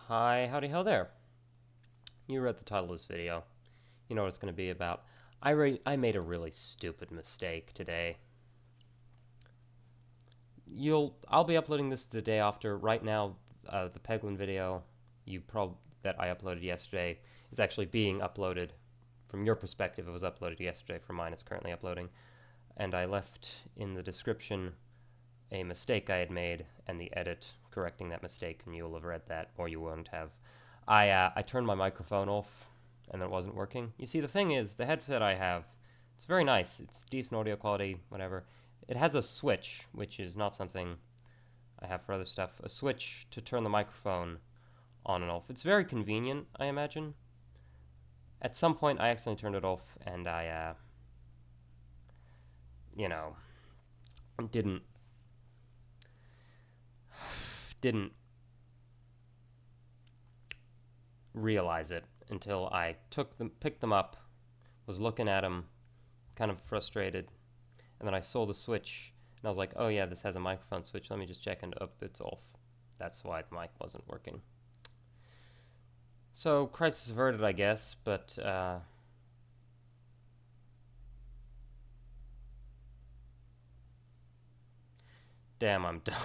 Hi, howdy ho there. You read the title of this video. You know what it's going to be about. I made a really stupid mistake today. I'll be uploading this the day after. Right now, the Peglin video that I uploaded yesterday is actually being uploaded. From your perspective, it was uploaded yesterday. From mine, it's currently uploading. And I left in the description a mistake I had made and the edit correcting that mistake, and you'll have read that, or you won't have. I turned my microphone off, and it wasn't working. You see, the thing is, the headset I have, it's very nice. It's decent audio quality, whatever. It has a switch, which is not something I have for other stuff. A switch to turn the microphone on and off. It's very convenient, I imagine. At some point, I accidentally turned it off, and I, didn't didn't realize it until I picked them up, was looking at them, kind of frustrated, and then I saw the switch, and I was like, oh yeah, this has a microphone switch, let me just check, and it's off. That's why the mic wasn't working. So, crisis averted, I guess, but, damn, I'm dumb.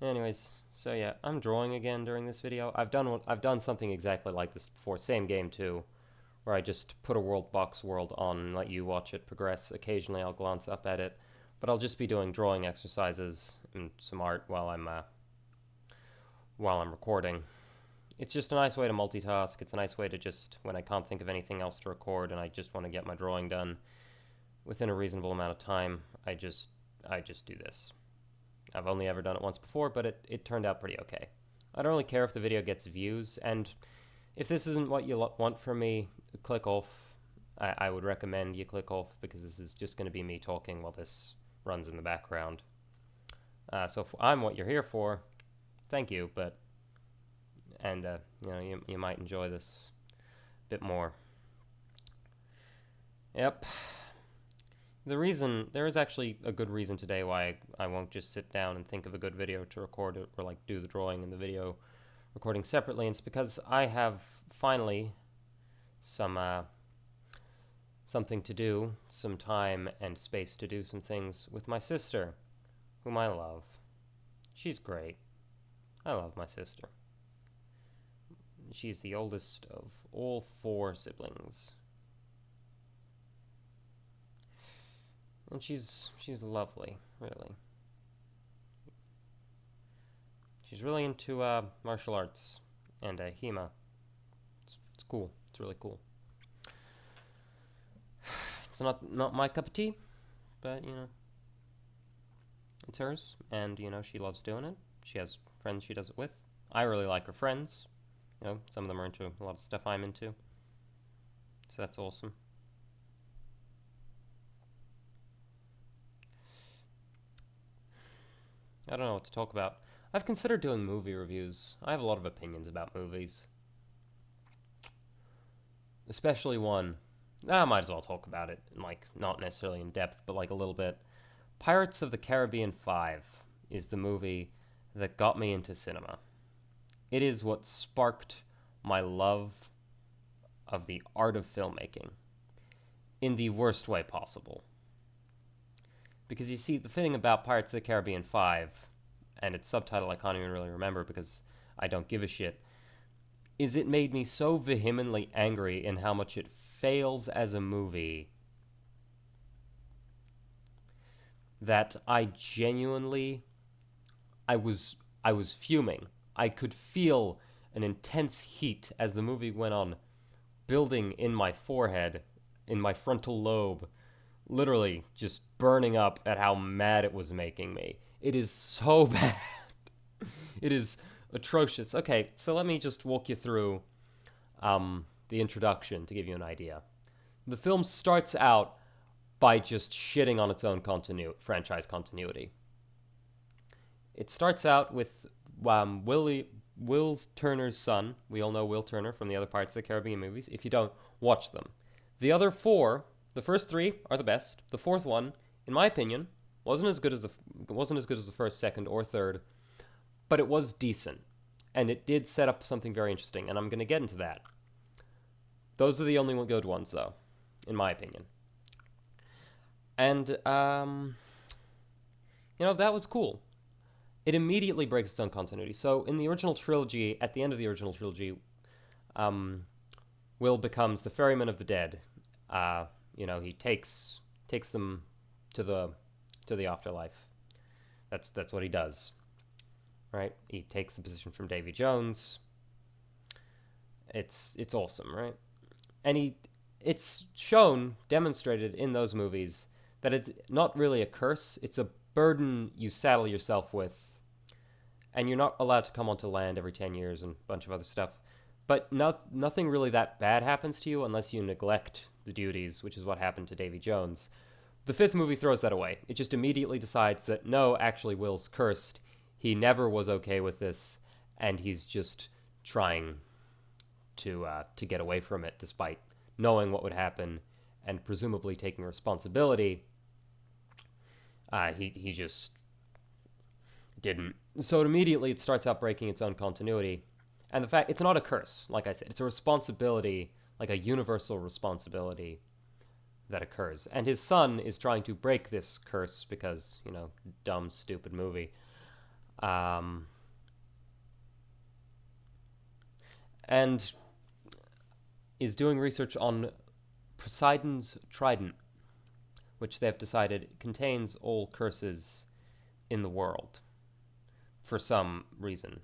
Anyways, so yeah, I'm drawing again during this video. I've done something exactly like this before, same game too, where I just put a world box world on and let you watch it progress. Occasionally I'll glance up at it, but I'll just be doing drawing exercises and some art while I'm recording. It's just a nice way to multitask. It's a nice way to just, when I can't think of anything else to record and I just want to get my drawing done within a reasonable amount of time, I just do this. I've only ever done it once before, but it turned out pretty okay. I don't really care if the video gets views, and if this isn't what you want from me, click off. I would recommend you click off, because this is just going to be me talking while this runs in the background. So if I'm what you're here for, thank you, and you might enjoy this a bit more. Yep. There is actually a good reason today why I won't just sit down and think of a good video to record it, or like do the drawing and the video recording separately. And it's because I have finally something to do, some time and space to do some things with my sister, whom I love. She's great. I love my sister. She's the oldest of all 4 siblings. And she's lovely, really. She's really into martial arts and HEMA. It's cool. It's really cool. It's not my cup of tea, but it's hers, and she loves doing it. She has friends she does it with. I really like her friends. Some of them are into a lot of stuff I'm into, so that's awesome. I don't know what to talk about. I've considered doing movie reviews. I have a lot of opinions about movies. Especially one. I might as well talk about it, not necessarily in depth, but a little bit. Pirates of the Caribbean 5 is the movie that got me into cinema. It is what sparked my love of the art of filmmaking in the worst way possible. Because you see, the thing about Pirates of the Caribbean 5, and its subtitle I can't even really remember because I don't give a shit, is it made me so vehemently angry in how much it fails as a movie that I genuinely, I was fuming. I could feel an intense heat as the movie went on, building in my forehead, in my frontal lobe, literally just burning up at how mad it was making me. It is so bad. It is atrocious. Okay, so let me just walk you through the introduction to give you an idea. The film starts out by just shitting on its own franchise continuity. It starts out with Will Turner's son. We all know Will Turner from the other Pirates of the Caribbean movies. If you don't, watch them. The other 4, the first 3 are the best. The 4th one, in my opinion, wasn't as good as the first, second, or third, but it was decent. And it did set up something very interesting, and I'm going to get into that. Those are the only good ones, though, in my opinion. And, that was cool. It immediately breaks its own continuity. So, in the original trilogy, at the end of the original trilogy, Will becomes the ferryman of the dead. He takes them to the afterlife. That's what he does, right? He takes the position from Davy Jones. It's awesome, right? And it's demonstrated in those movies that it's not really a curse. It's a burden you saddle yourself with, and you're not allowed to come onto land every 10 years and a bunch of other stuff. But nothing really that bad happens to you unless you neglect the duties, which is what happened to Davy Jones. The fifth movie throws that away. It just immediately decides that, no, actually, Will's cursed. He never was okay with this, and he's just trying to get away from it, despite knowing what would happen and presumably taking responsibility. He just didn't. So it starts out breaking its own continuity. And the fact, it's not a curse, like I said. It's a responsibility, like a universal responsibility that occurs. And his son is trying to break this curse because, dumb, stupid movie. And is doing research on Poseidon's trident, which they've decided contains all curses in the world for some reason.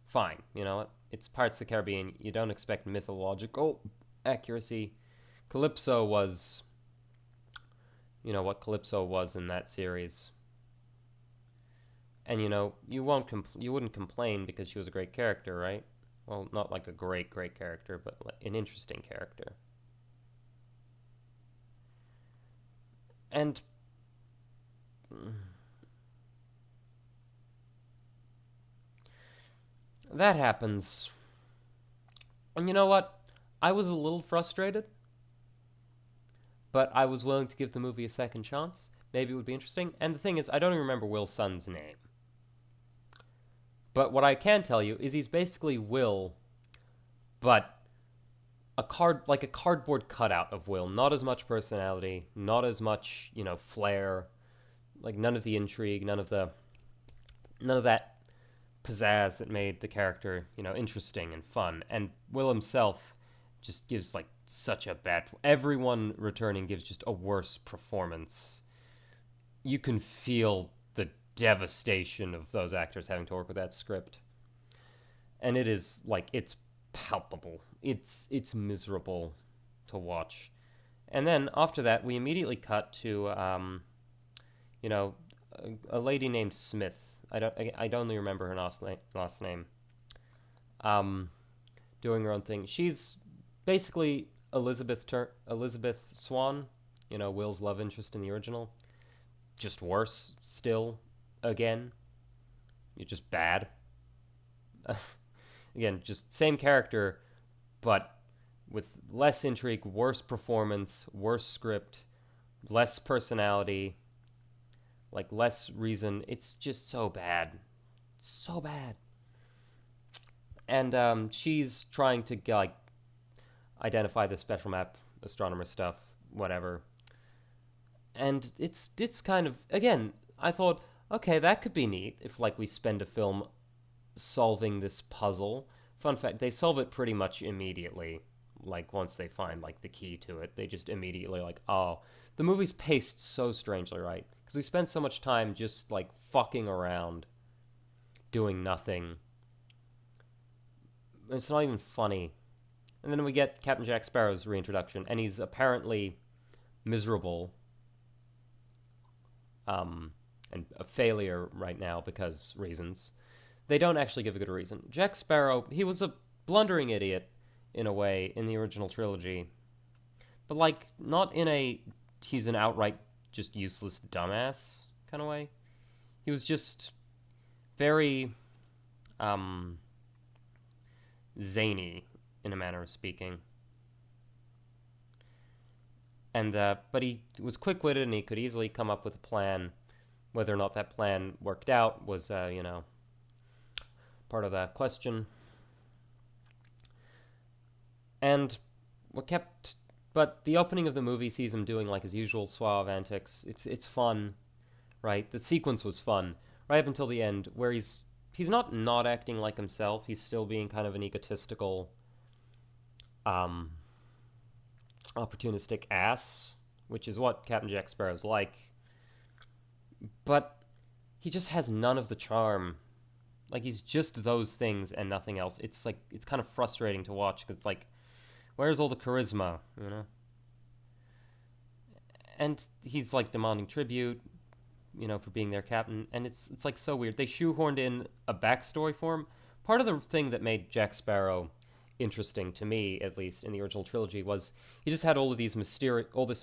Fine. It's Pirates of the Caribbean. You don't expect mythological accuracy. Calypso was, what Calypso was in that series. And, you wouldn't complain because she was a great character, right? Well, not like a great character, but like an interesting character. And that happens. And you know what? I was a little frustrated, but I was willing to give the movie a second chance. Maybe it would be interesting. And the thing is, I don't even remember Will's son's name. But what I can tell you is he's basically Will, but a cardboard cutout of Will. Not as much personality, not as much, flair, like none of the intrigue, none of that pizzazz that made the character, interesting and fun. And Will himself just gives like such a bad. Everyone returning gives just a worse performance. You can feel the devastation of those actors having to work with that script, and it is like it's palpable. It's miserable to watch. And then after that, we immediately cut to a lady named Smith. I only remember her last name. Doing her own thing. She's basically Elizabeth Swann, Will's love interest in the original. Just worse still. Again, you're just bad. Again, just same character, but with less intrigue, worse performance, worse script, less personality, like less reason. It's just so bad. So bad. And she's trying to identify the special map astronomer stuff, whatever. And it's kind of, again, I thought, okay, that could be neat if we spend a film solving this puzzle. Fun fact, they solve it pretty much immediately. Once they find the key to it, they just immediately oh, the movie's paced so strangely, right? Because we spend so much time just fucking around, doing nothing. It's not even funny. And then we get Captain Jack Sparrow's reintroduction, and he's apparently miserable, and a failure right now because reasons. They don't actually give a good reason. Jack Sparrow, he was a blundering idiot, in a way, in the original trilogy. But, not in a he's an outright just useless dumbass kind of way. He was just very, zany, in a manner of speaking. And, but he was quick-witted and he could easily come up with a plan. Whether or not that plan worked out was, part of that question. And what kept, but the opening of the movie sees him doing like his usual suave antics. It's fun, right? The sequence was fun right up until the end, where he's not acting like himself. He's still being kind of an egotistical, um, opportunistic ass, which is what Captain Jack Sparrow's like. But he just has none of the charm. Like he's just those things and nothing else. It's like it's kind of frustrating to watch because it's like, where's all the charisma, you know? And he's like demanding tribute, for being their captain, and it's like so weird. They shoehorned in a backstory for him. Part of the thing that made Jack Sparrow interesting to me, at least in the original trilogy, was he just had all this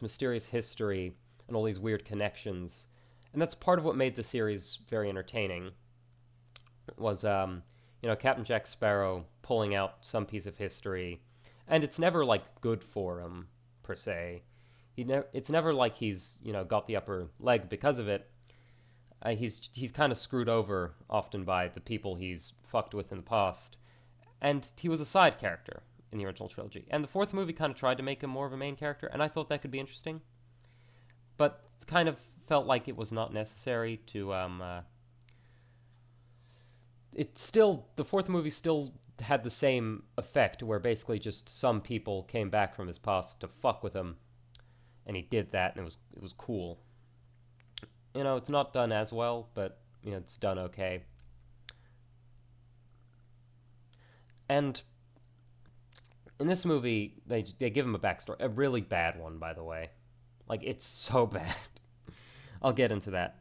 mysterious history and all these weird connections, and that's part of what made the series very entertaining. Was Captain Jack Sparrow pulling out some piece of history, and it's never like good for him per se. It's never like he's got the upper leg because of it. He's kind of screwed over often by the people he's fucked with in the past, and he was a side character in the original trilogy. And the fourth movie kind of tried to make him more of a main character, and I thought that could be interesting, but kind of felt like it was not necessary to. The fourth movie still had the same effect, where basically just some people came back from his past to fuck with him, and he did that, and it was cool. It's not done as well, but it's done okay. And in this movie, they give him a backstory, a really bad one, by the way. Like it's so bad. I'll get into that.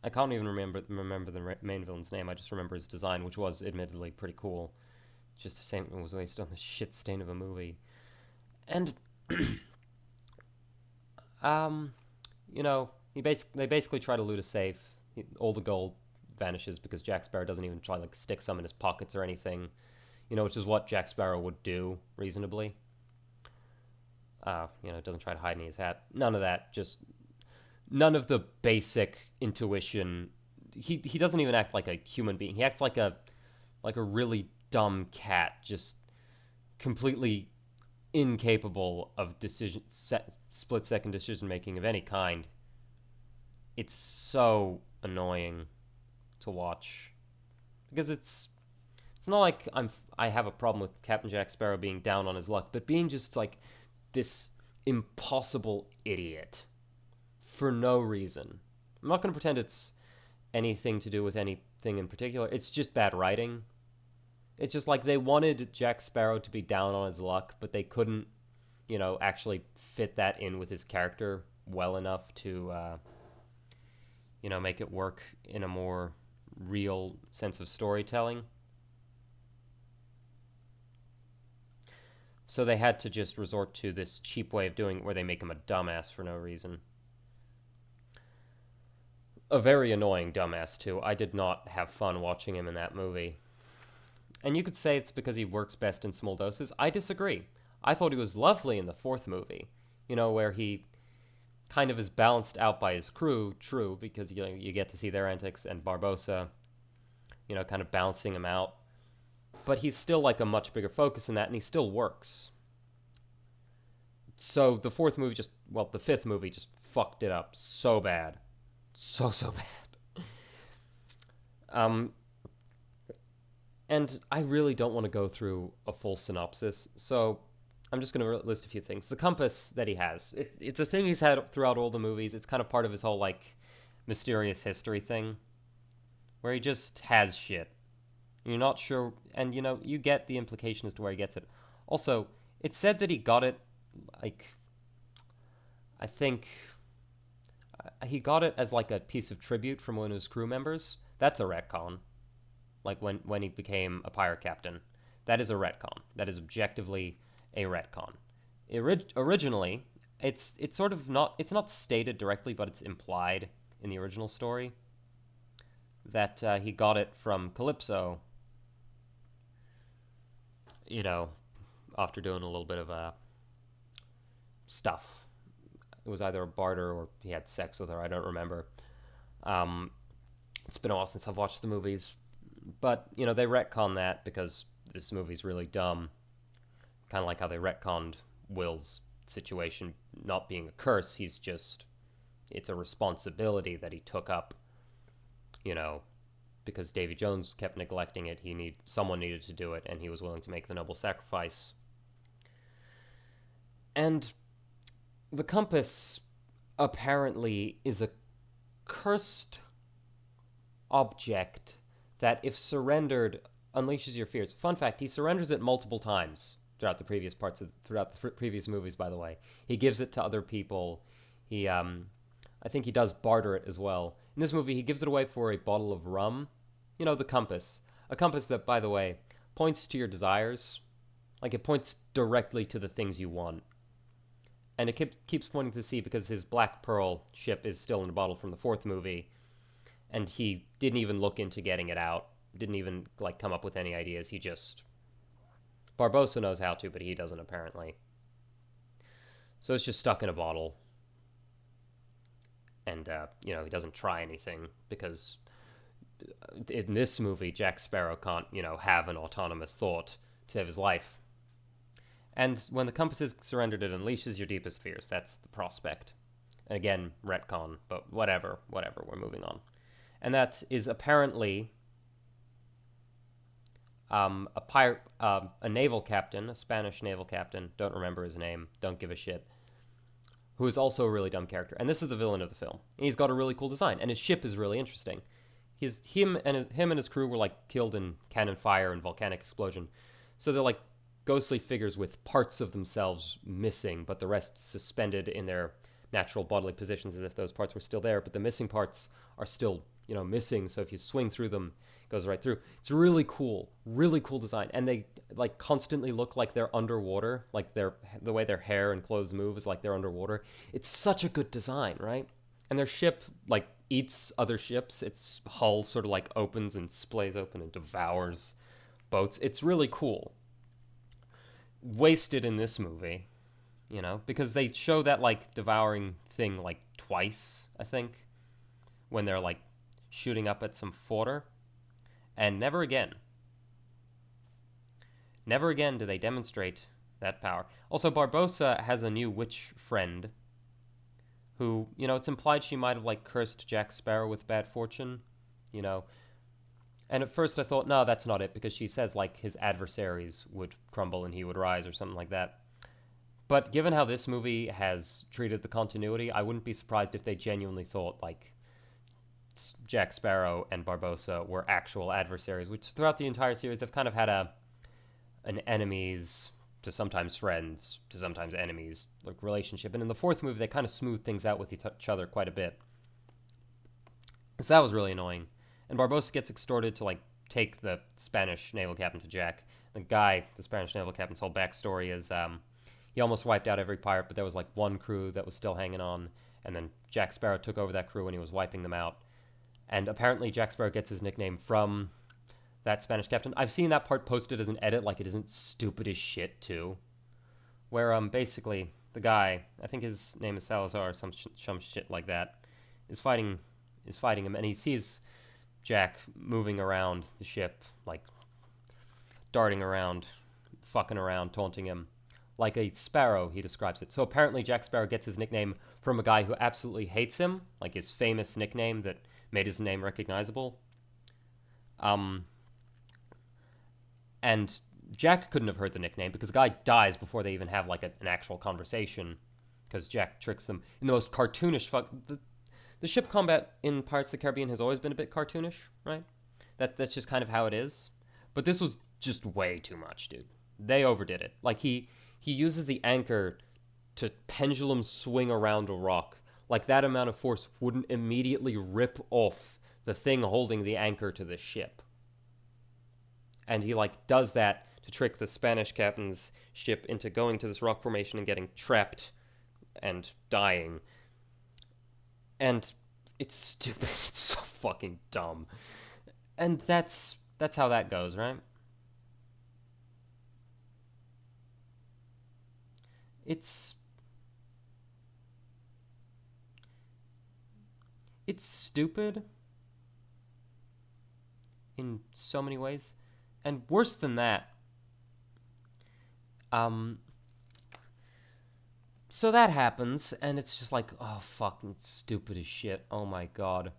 I can't even remember the main villain's name. I just remember his design, which was admittedly pretty cool. Just the same, it was wasted on this shit stain of a movie. And they basically try to loot a safe. All the gold vanishes because Jack Sparrow doesn't even try like stick some in his pockets or anything. Which is what Jack Sparrow would do reasonably. Doesn't try to hide in his hat. None of that. Just none of the basic intuition. He doesn't even act like a human being. He acts like a really dumb cat, just completely incapable of split second decision making of any kind. It's so annoying to watch because it's not like I have a problem with Captain Jack Sparrow being down on his luck, but being just like this impossible idiot for no reason. I'm not going to pretend it's anything to do with anything in particular. It's just bad writing. It's just like they wanted Jack Sparrow to be down on his luck, but they couldn't, actually fit that in with his character well enough to, make it work in a more real sense of storytelling. So they had to just resort to this cheap way of doing it where they make him a dumbass for no reason. A very annoying dumbass, too. I did not have fun watching him in that movie. And you could say it's because he works best in small doses. I disagree. I thought he was lovely in the fourth movie, where he kind of is balanced out by his crew, true, because you get to see their antics, and Barbossa, kind of balancing him out. But he's still like a much bigger focus in that, and he still works. So the fifth movie just fucked it up so bad. So bad. And I really don't want to go through a full synopsis, so I'm just going to list a few things. The compass that he has, it's a thing he's had throughout all the movies. It's kind of part of his whole, like, mysterious history thing, where he just has shit. You're not sure, and, you get the implication as to where he gets it. Also, it's said that he got it, like, I think he got it as, like, a piece of tribute from one of his crew members. That's a retcon. Like, when he became a pirate captain. That is a retcon. That is objectively a retcon. Originally, it's sort of not, it's not stated directly, but it's implied in the original story that he got it from Calypso, after doing a little bit of stuff. It was either a barter or he had sex with her. I don't remember. It's been a while since I've watched the movies. But, they retcon that because this movie's really dumb. Kind of like how they retconned Will's situation not being a curse. It's a responsibility that he took up, you know, because Davy Jones kept neglecting it. Someone needed to do it, and he was willing to make the noble sacrifice. And the compass apparently is a cursed object that, if surrendered, unleashes your fears. Fun fact: he surrenders it multiple times throughout the previous movies. By the way, he gives it to other people. I think he does barter it as well. In this movie, he gives it away for a bottle of rum. The compass, a compass that, by the way, points to your desires. Like, it points directly to the things you want. And it keeps pointing to the sea because his Black Pearl ship is still in a bottle from the fourth movie, and he didn't even look into getting it out. Didn't even come up with any ideas. Barbossa knows how to, but he doesn't apparently. So it's just stuck in a bottle, and he doesn't try anything because in this movie Jack Sparrow can't have an autonomous thought to save his life. And when the compass is surrendered, it unleashes your deepest fears. That's the prospect. And again, retcon, but whatever, we're moving on. And that is apparently a naval captain, a Spanish naval captain, don't remember his name, don't give a shit, who is also a really dumb character. And this is the villain of the film. And he's got a really cool design, and his ship is really interesting. Him and his crew were killed in cannon fire and volcanic explosion. So they're ghostly figures with parts of themselves missing, but the rest suspended in their natural bodily positions as if those parts were still there. But the missing parts are still, missing. So if you swing through them, it goes right through. It's really cool design. And they constantly look like they're underwater. The way their hair and clothes move is like they're underwater. It's such a good design, right? And their ship eats other ships. Its hull sort of opens and splays open and devours boats. It's really cool. Wasted in this movie, because they show that devouring thing twice, I think, when they're shooting up at some fodder, and never again do they demonstrate that power. Also, Barbossa has a new witch friend who, it's implied she might have cursed Jack Sparrow with bad fortune, And at first I thought, no, that's not it, because she says his adversaries would crumble and he would rise or something like that. But given how this movie has treated the continuity, I wouldn't be surprised if they genuinely thought Jack Sparrow and Barbossa were actual adversaries, which throughout the entire series they've kind of had an enemies to sometimes friends to sometimes enemies relationship. And in the fourth movie they kind of smoothed things out with each other quite a bit. So that was really annoying. And Barbossa gets extorted to take the Spanish naval captain to Jack. The Spanish naval captain's whole backstory is he almost wiped out every pirate, but there was one crew that was still hanging on, and then Jack Sparrow took over that crew and he was wiping them out. And apparently Jack Sparrow gets his nickname from that Spanish captain. I've seen that part posted as an edit, it isn't stupid as shit too, where basically the guy, I think his name is Salazar, some shit like that, is fighting him, and he sees Jack moving around the ship, darting around, fucking around, taunting him, like a sparrow, he describes it. So apparently Jack Sparrow gets his nickname from a guy who absolutely hates him, his famous nickname that made his name recognizable. And Jack couldn't have heard the nickname because the guy dies before they even have an actual conversation, because Jack tricks them in the most cartoonish The ship combat in Pirates of the Caribbean has always been a bit cartoonish, right? That's just kind of how it is. But this was just way too much, dude. They overdid it. He uses the anchor to pendulum swing around a rock. That amount of force wouldn't immediately rip off the thing holding the anchor to the ship. And he does that to trick the Spanish captain's ship into going to this rock formation and getting trapped and dying. And it's stupid. It's so fucking dumb. And that's how that goes, right? It's stupid. in so many ways. And worse than that, um, so that happens, and it's just like, oh, fucking stupid as shit. Oh my god.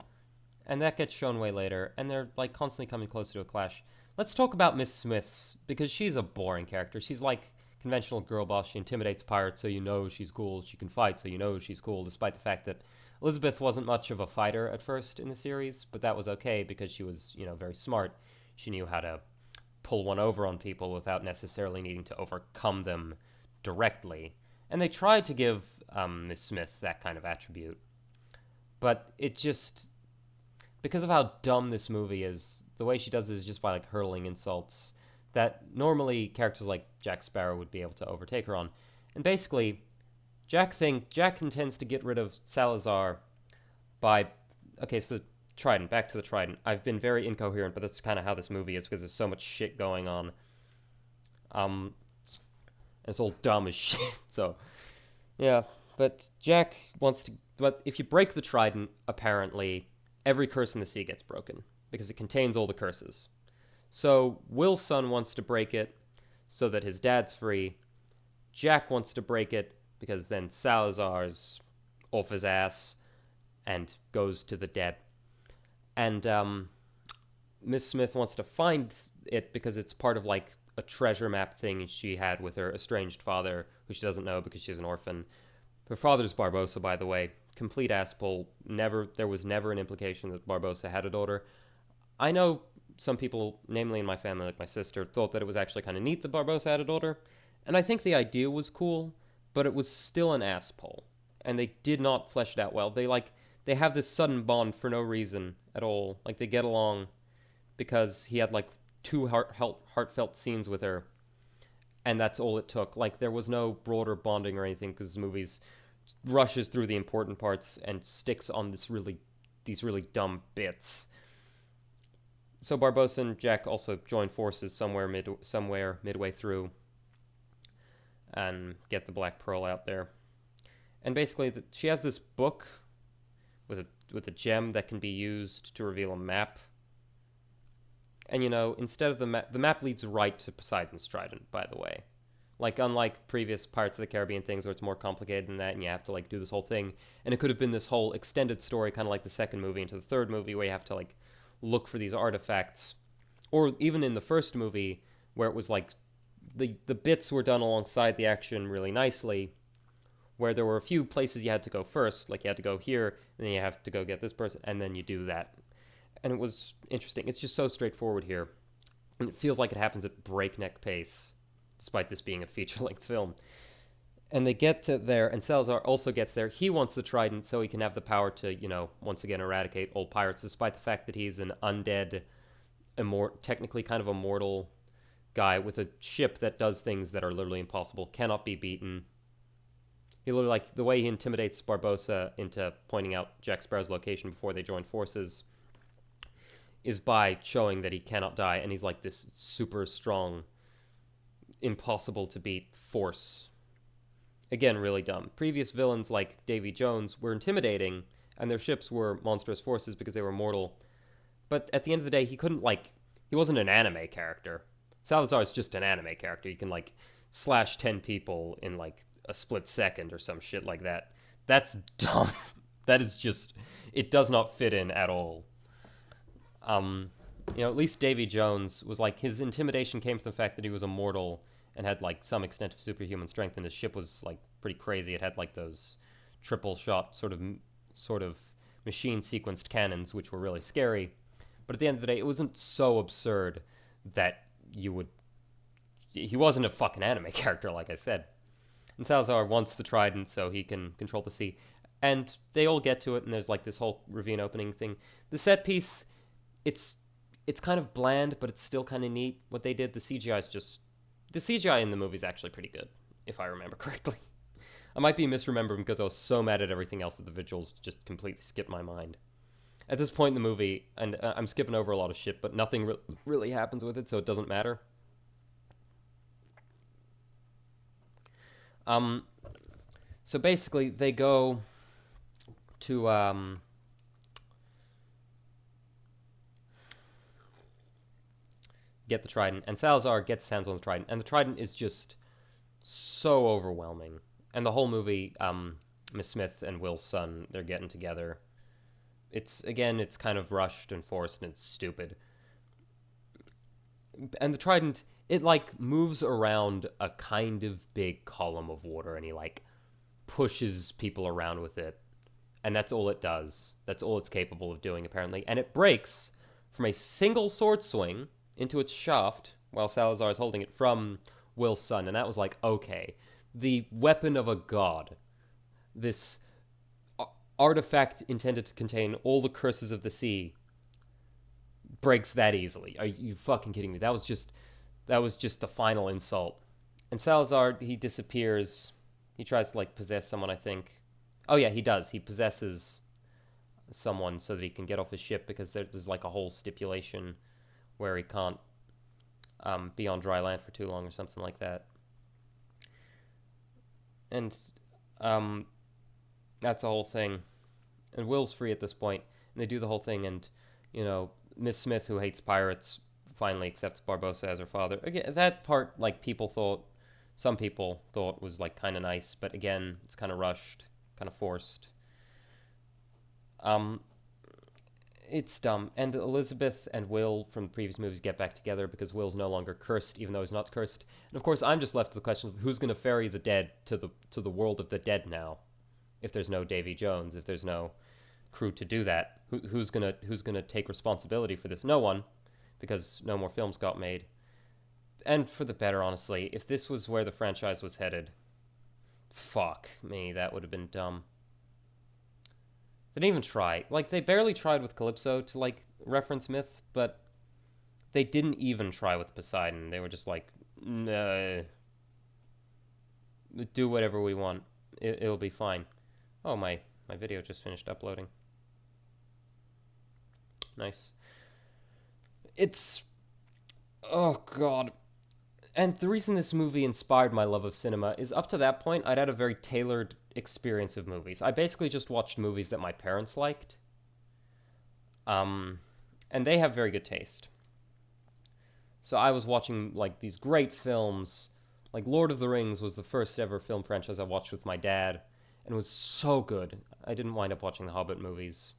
And that gets shown way later, and they're like constantly coming closer to a clash. Let's talk about Miss Smiths, because she's a boring character. She's like conventional girl boss. She intimidates pirates, so you know she's cool. She can fight, so you know she's cool, despite the fact that Elizabeth wasn't much of a fighter at first in the series, but that was okay because she was, very smart. She knew how to pull one over on people without necessarily needing to overcome them directly. And they tried to give Miss Smith that kind of attribute, but it just, because of how dumb this movie is, the way she does it is just by like hurling insults that normally characters like Jack Sparrow would be able to overtake her on. And basically, Jack intends to get rid of Salazar by, okay, so the Trident, back to the Trident. I've been very incoherent, but that's kind of how this movie is because there's so much shit going on. It's all dumb as shit. So yeah, but Jack wants to. But if you break the Trident, apparently every curse in the sea gets broken because it contains all the curses. So Will's son wants to break it so that his dad's free. Jack wants to break it because then Salazar's off his ass and goes to the dead. And Miss Smith wants to find it because it's part of like a treasure map thing she had with her estranged father, who she doesn't know because she's an orphan. Her father's Barbossa, by the way. Complete asshole. There was never an implication that Barbossa had a daughter. I know some people, namely in my family, like my sister, thought that it was actually kind of neat that Barbossa had a daughter, and I think the idea was cool, but it was still an asshole, and they did not flesh it out well. They have this sudden bond for no reason at all. Like they get along because he had like two heartfelt scenes with her, and that's all it took. Like there was no broader bonding or anything because the movie's rushes through the important parts and sticks on these really dumb bits. So Barbossa and Jack also join forces somewhere midway through and get the Black Pearl out there. And basically, she has this book with a gem that can be used to reveal a map. And instead of the map leads right to Poseidon's Trident, by the way. Like, unlike previous Pirates of the Caribbean things where it's more complicated than that and you have to, like, do this whole thing. And it could have been this whole extended story, kind of like the second movie into the third movie, where you have to, like, look for these artifacts. Or even in the first movie, where it was, like, the bits were done alongside the action really nicely, where there were a few places you had to go first. Like, you had to go here, and then you have to go get this person, and then you do that. And it was interesting. It's just so straightforward here. And it feels like it happens at breakneck pace, despite this being a feature-length film. And they get to there, and Salazar also gets there. He wants the Trident so he can have the power to, once again eradicate old pirates, despite the fact that he's an undead, technically kind of immortal guy with a ship that does things that are literally impossible, cannot be beaten. He literally, like, the way he intimidates Barbossa into pointing out Jack Sparrow's location before they join forces is by showing that he cannot die, and he's like this super strong, impossible to beat force. Again, really dumb. Previous villains like Davy Jones were intimidating, and their ships were monstrous forces because they were mortal. But at the end of the day, he wasn't an anime character. Salazar is just an anime character. You can, like, slash 10 people in, like, a split second or some shit like that. That's dumb. That is just, it does not fit in at all. At least Davy Jones was like, his intimidation came from the fact that he was immortal and had like some extent of superhuman strength, and his ship was like pretty crazy. It had like those triple shot sort of machine sequenced cannons, which were really scary. But at the end of the day, it wasn't so absurd that he wasn't a fucking anime character, like I said. And Salazar wants the Trident so he can control the sea. And they all get to it, and there's like this whole ravine opening thing. The set piece, it's kind of bland, but it's still kind of neat. What they did, the CGI in the movie is actually pretty good, if I remember correctly. I might be misremembering because I was so mad at everything else that the visuals just completely skipped my mind. At this point in the movie, and I'm skipping over a lot of shit, but nothing really happens with it, so it doesn't matter. So basically, they go to get the trident, and Salazar gets his hands on the trident, and the trident is just so overwhelming. And the whole movie, Miss Smith and Will's son, they're getting together. It's kind of rushed and forced, and it's stupid. And the trident, it like moves around a kind of big column of water, and he like pushes people around with it. And that's all it does. That's all it's capable of doing, apparently. And it breaks from a single sword swing into its shaft while Salazar is holding it from Will's son. And that was like, okay, the weapon of a god. This artifact intended to contain all the curses of the sea breaks that easily. Are you fucking kidding me? That was just the final insult. And Salazar, he disappears. He tries to like possess someone, I think. Oh yeah, he does. He possesses someone so that he can get off his ship because there's like a whole stipulation where he can't be on dry land for too long or something like that. And that's the whole thing. And Will's free at this point, and they do the whole thing. And Miss Smith, who hates pirates, finally accepts Barbossa as her father. Again, that part, like some people thought was like kind of nice, but again, it's kind of rushed, kind of forced. Um, it's dumb. And Elizabeth and Will from the previous movies get back together because Will's no longer cursed, even though he's not cursed. And of course, I'm just left with the question of who's going to ferry the dead to the world of the dead now, if there's no Davy Jones, if there's no crew to do that. Who's gonna take responsibility for this? No one, because no more films got made. And for the better, honestly. If this was where the franchise was headed, fuck me, that would have been dumb. They didn't even try. Like, they barely tried with Calypso to, like, reference myth, but they didn't even try with Poseidon. They were just like, nah, do whatever we want. It'll be fine. Oh, my video just finished uploading. Nice. It's... Oh, God. And the reason this movie inspired my love of cinema is up to that point, I'd had a very tailored experience of movies. I basically just watched movies that my parents liked. Um, and they have very good taste. So I was watching, like, these great films. Like, Lord of the Rings was the first ever film franchise I watched with my dad, and it was so good. I didn't wind up watching the Hobbit movies.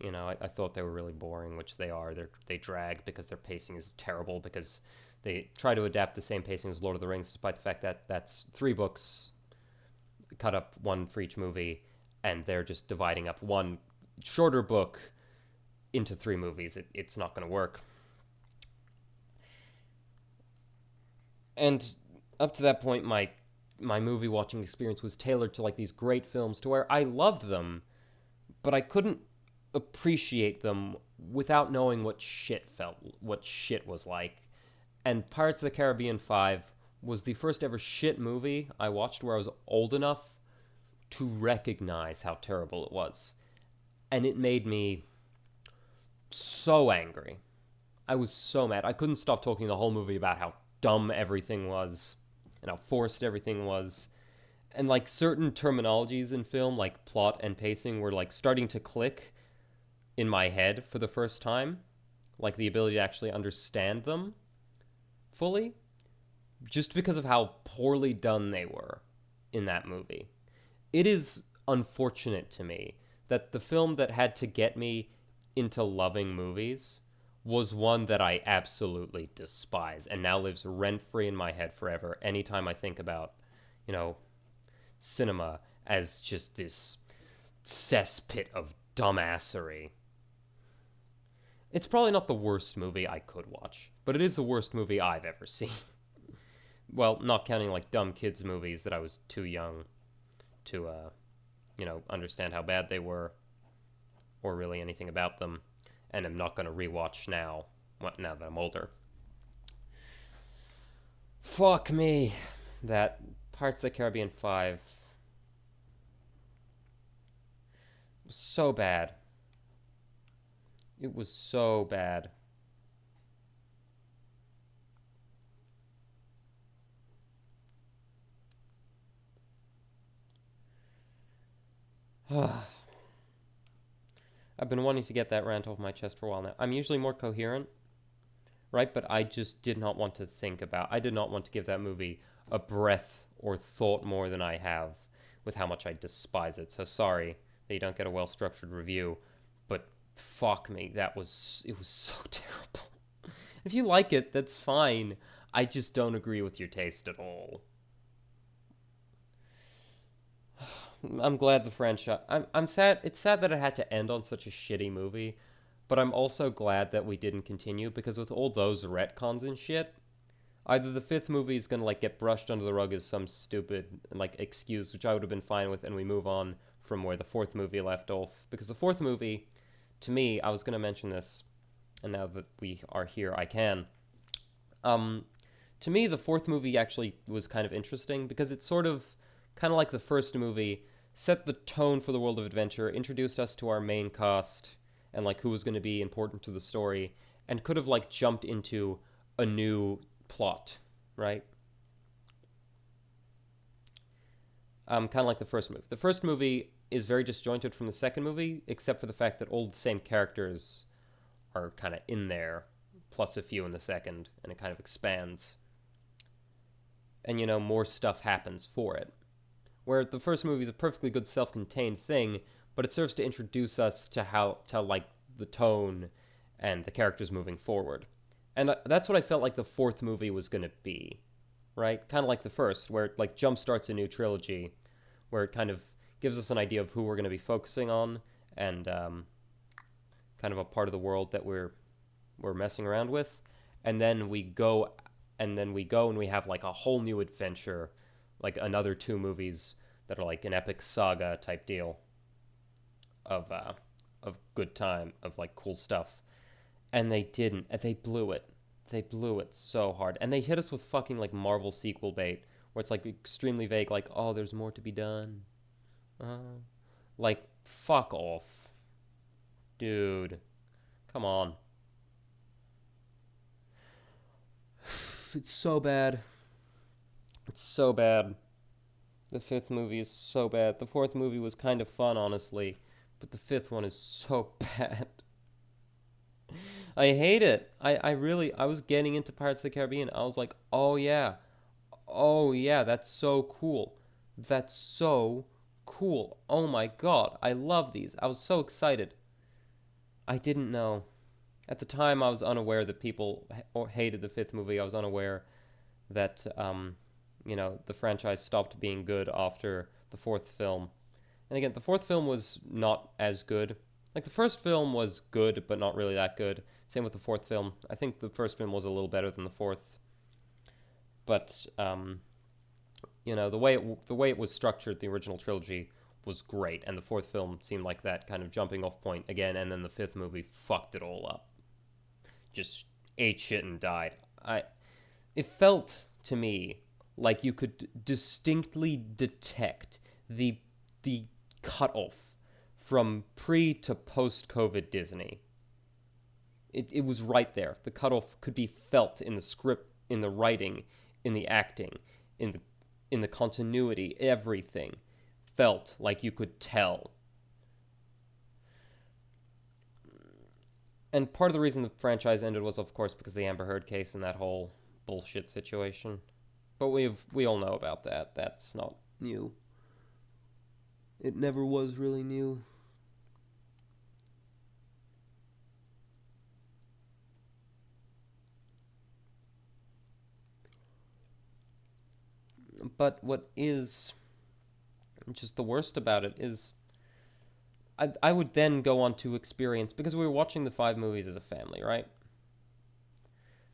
I thought they were really boring, which they are. They drag because their pacing is terrible, because they try to adapt the same pacing as Lord of the Rings, despite the fact that that's 3 books, cut up one for each movie, and they're just dividing up one shorter book into 3 movies. It's not going to work. And up to that point, my movie watching experience was tailored to like these great films to where I loved them, but I couldn't appreciate them without knowing what shit was like. And Pirates of the Caribbean 5 was the first ever shit movie I watched where I was old enough to recognize how terrible it was. And it made me so angry. I was so mad. I couldn't stop talking the whole movie about how dumb everything was and how forced everything was. And like certain terminologies in film, like plot and pacing, were like starting to click in my head for the first time. Like the ability to actually understand them fully. Just because of how poorly done they were in that movie. It is unfortunate to me that the film that had to get me into loving movies was one that I absolutely despise and now lives rent-free in my head forever anytime I think about, cinema as just this cesspit of dumbassery. It's probably not the worst movie I could watch, but it is the worst movie I've ever seen. Well, not counting like dumb kids movies that I was too young to, understand how bad they were or really anything about them, and I'm not going to rewatch now that I'm older. Fuck me. That Pirates of the Caribbean 5 was so bad. It was so bad. I've been wanting to get that rant off my chest for a while now. I'm usually more coherent right? But I just did not want to think about, I did not want to give that movie a breath or thought more than I have with how much I despise it. So sorry that you don't get a well structured review, but fuck me, it was so terrible. If you like it, that's fine. I just don't agree with your taste at all. I'm glad the franchise. I'm sad. It's sad that it had to end on such a shitty movie, but I'm also glad that we didn't continue because with all those retcons and shit, either the fifth movie is gonna like get brushed under the rug as some stupid like excuse, which I would have been fine with, and we move on from where the fourth movie left off. Because the fourth movie, to me, I was gonna mention this, and now that we are here, I can. Um, to me, the fourth movie actually was kind of interesting because it sort of, kind of like the first movie, set the tone for the world of adventure, introduced us to our main cast and like who was going to be important to the story, and could have like jumped into a new plot, right? Kind of like the first movie. The first movie is very disjointed from the second movie, except for the fact that all the same characters are kind of in there, plus a few in the second, and it kind of expands. And more stuff happens for it. Where the first movie is a perfectly good self-contained thing, but it serves to introduce us to how to like the tone and the characters moving forward. And that's what I felt like the fourth movie was going to be, right? Kind of like the first, where it like jumpstarts a new trilogy, where it kind of gives us an idea of who we're going to be focusing on and kind of a part of the world that we're messing around with, and then we go and we have like a whole new adventure, like another two movies that are like an epic saga type deal of good time, of like cool stuff. And they didn't. They blew it. They blew it so hard. And they hit us with fucking like Marvel sequel bait, where it's like extremely vague, like, oh, there's more to be done. Like, fuck off, dude. Come on. It's so bad. It's so bad. The fifth movie is so bad. The fourth movie was kind of fun, honestly, but the fifth one is so bad. I hate it. I was getting into Pirates of the Caribbean. I was like, oh yeah, that's so cool. That's so cool. Oh my god, I love these. I was so excited. I didn't know. At the time, I was unaware that people hated the fifth movie. I was unaware that the franchise stopped being good after the fourth film. And again, the fourth film was not as good. Like the first film was good, but not really that good. Same with the fourth film. I think the first film was a little better than the fourth, but the way it was structured, the original trilogy was great, and the fourth film seemed like that kind of jumping off point again, and then the fifth movie fucked it all up. Just ate shit and died. It felt to me like you could distinctly detect the cutoff from pre to post COVID Disney. It was right there. The cutoff could be felt in the script, in the writing, in the acting, in the continuity. Everything felt like you could tell. And part of the reason the franchise ended was, of course, because of the Amber Heard case and that whole bullshit situation. But we all know about that. That's not new. It never was really new. But what is just the worst about it is I would then go on to experience, because we were watching the five movies as a family, right?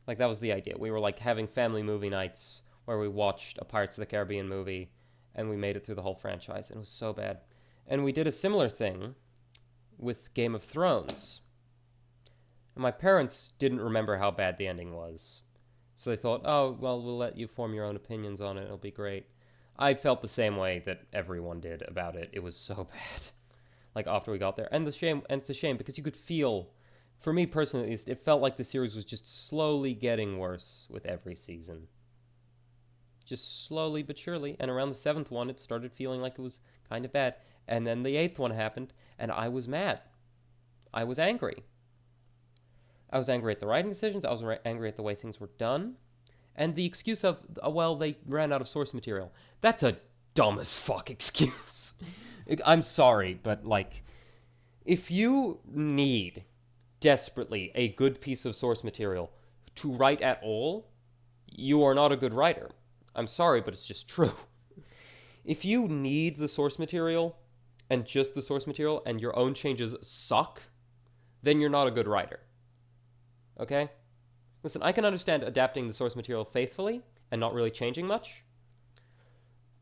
Like that was the idea. We were like having family movie nights where we watched a Pirates of the Caribbean movie and we made it through the whole franchise, and it was so bad. And we did a similar thing with Game of Thrones. And my parents didn't remember how bad the ending was. So they thought, oh, well, we'll let you form your own opinions on it. It'll be great. I felt the same way that everyone did about it. It was so bad. Like after we got there. And it's a shame because you could feel, for me personally at least, it felt like the series was just slowly getting worse with every season. Just slowly but surely. And around the seventh one, it started feeling like it was kind of bad. And then the eighth one happened, and I was mad. I was angry. I was angry at the writing decisions. I was angry at the way things were done. And the excuse of, well, they ran out of source material. That's a dumb as fuck excuse. I'm sorry, but like, if you need desperately a good piece of source material to write at all, you are not a good writer. I'm sorry, but it's just true. If you need the source material and just the source material and your own changes suck, then you're not a good writer. Okay? Listen, I can understand adapting the source material faithfully and not really changing much,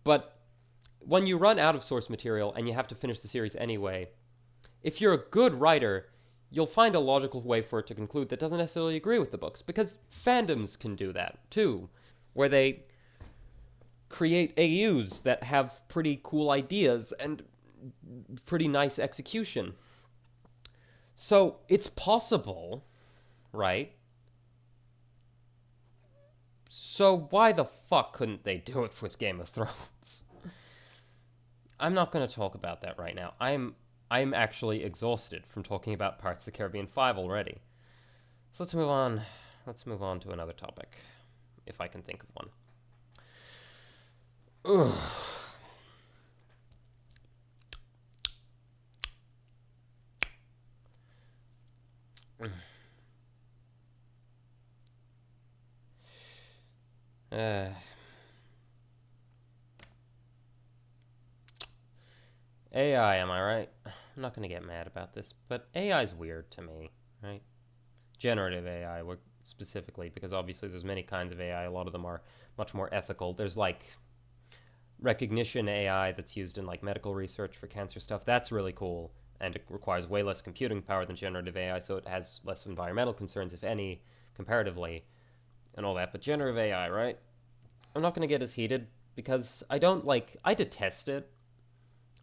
but when you run out of source material and you have to finish the series anyway, if you're a good writer, you'll find a logical way for it to conclude that doesn't necessarily agree with the books, because fandoms can do that too, where they create AUs that have pretty cool ideas and pretty nice execution. So it's possible, right? So why the fuck couldn't they do it with Game of Thrones? I'm not going to talk about that right now. I'm actually exhausted from talking about Pirates of the Caribbean 5 already. So let's move on. Let's move on to another topic, if I can think of one. Ugh. AI, am I right? I'm not going to get mad about this, but AI is weird to me, right? Generative AI, specifically, because obviously there's many kinds of AI. A lot of them are much more ethical. There's like recognition AI that's used in like medical research for cancer stuff. That's really cool, and it requires way less computing power than generative AI, so it has less environmental concerns, if any, comparatively, and all that. But generative AI, right? I'm not going to get as heated because I detest it.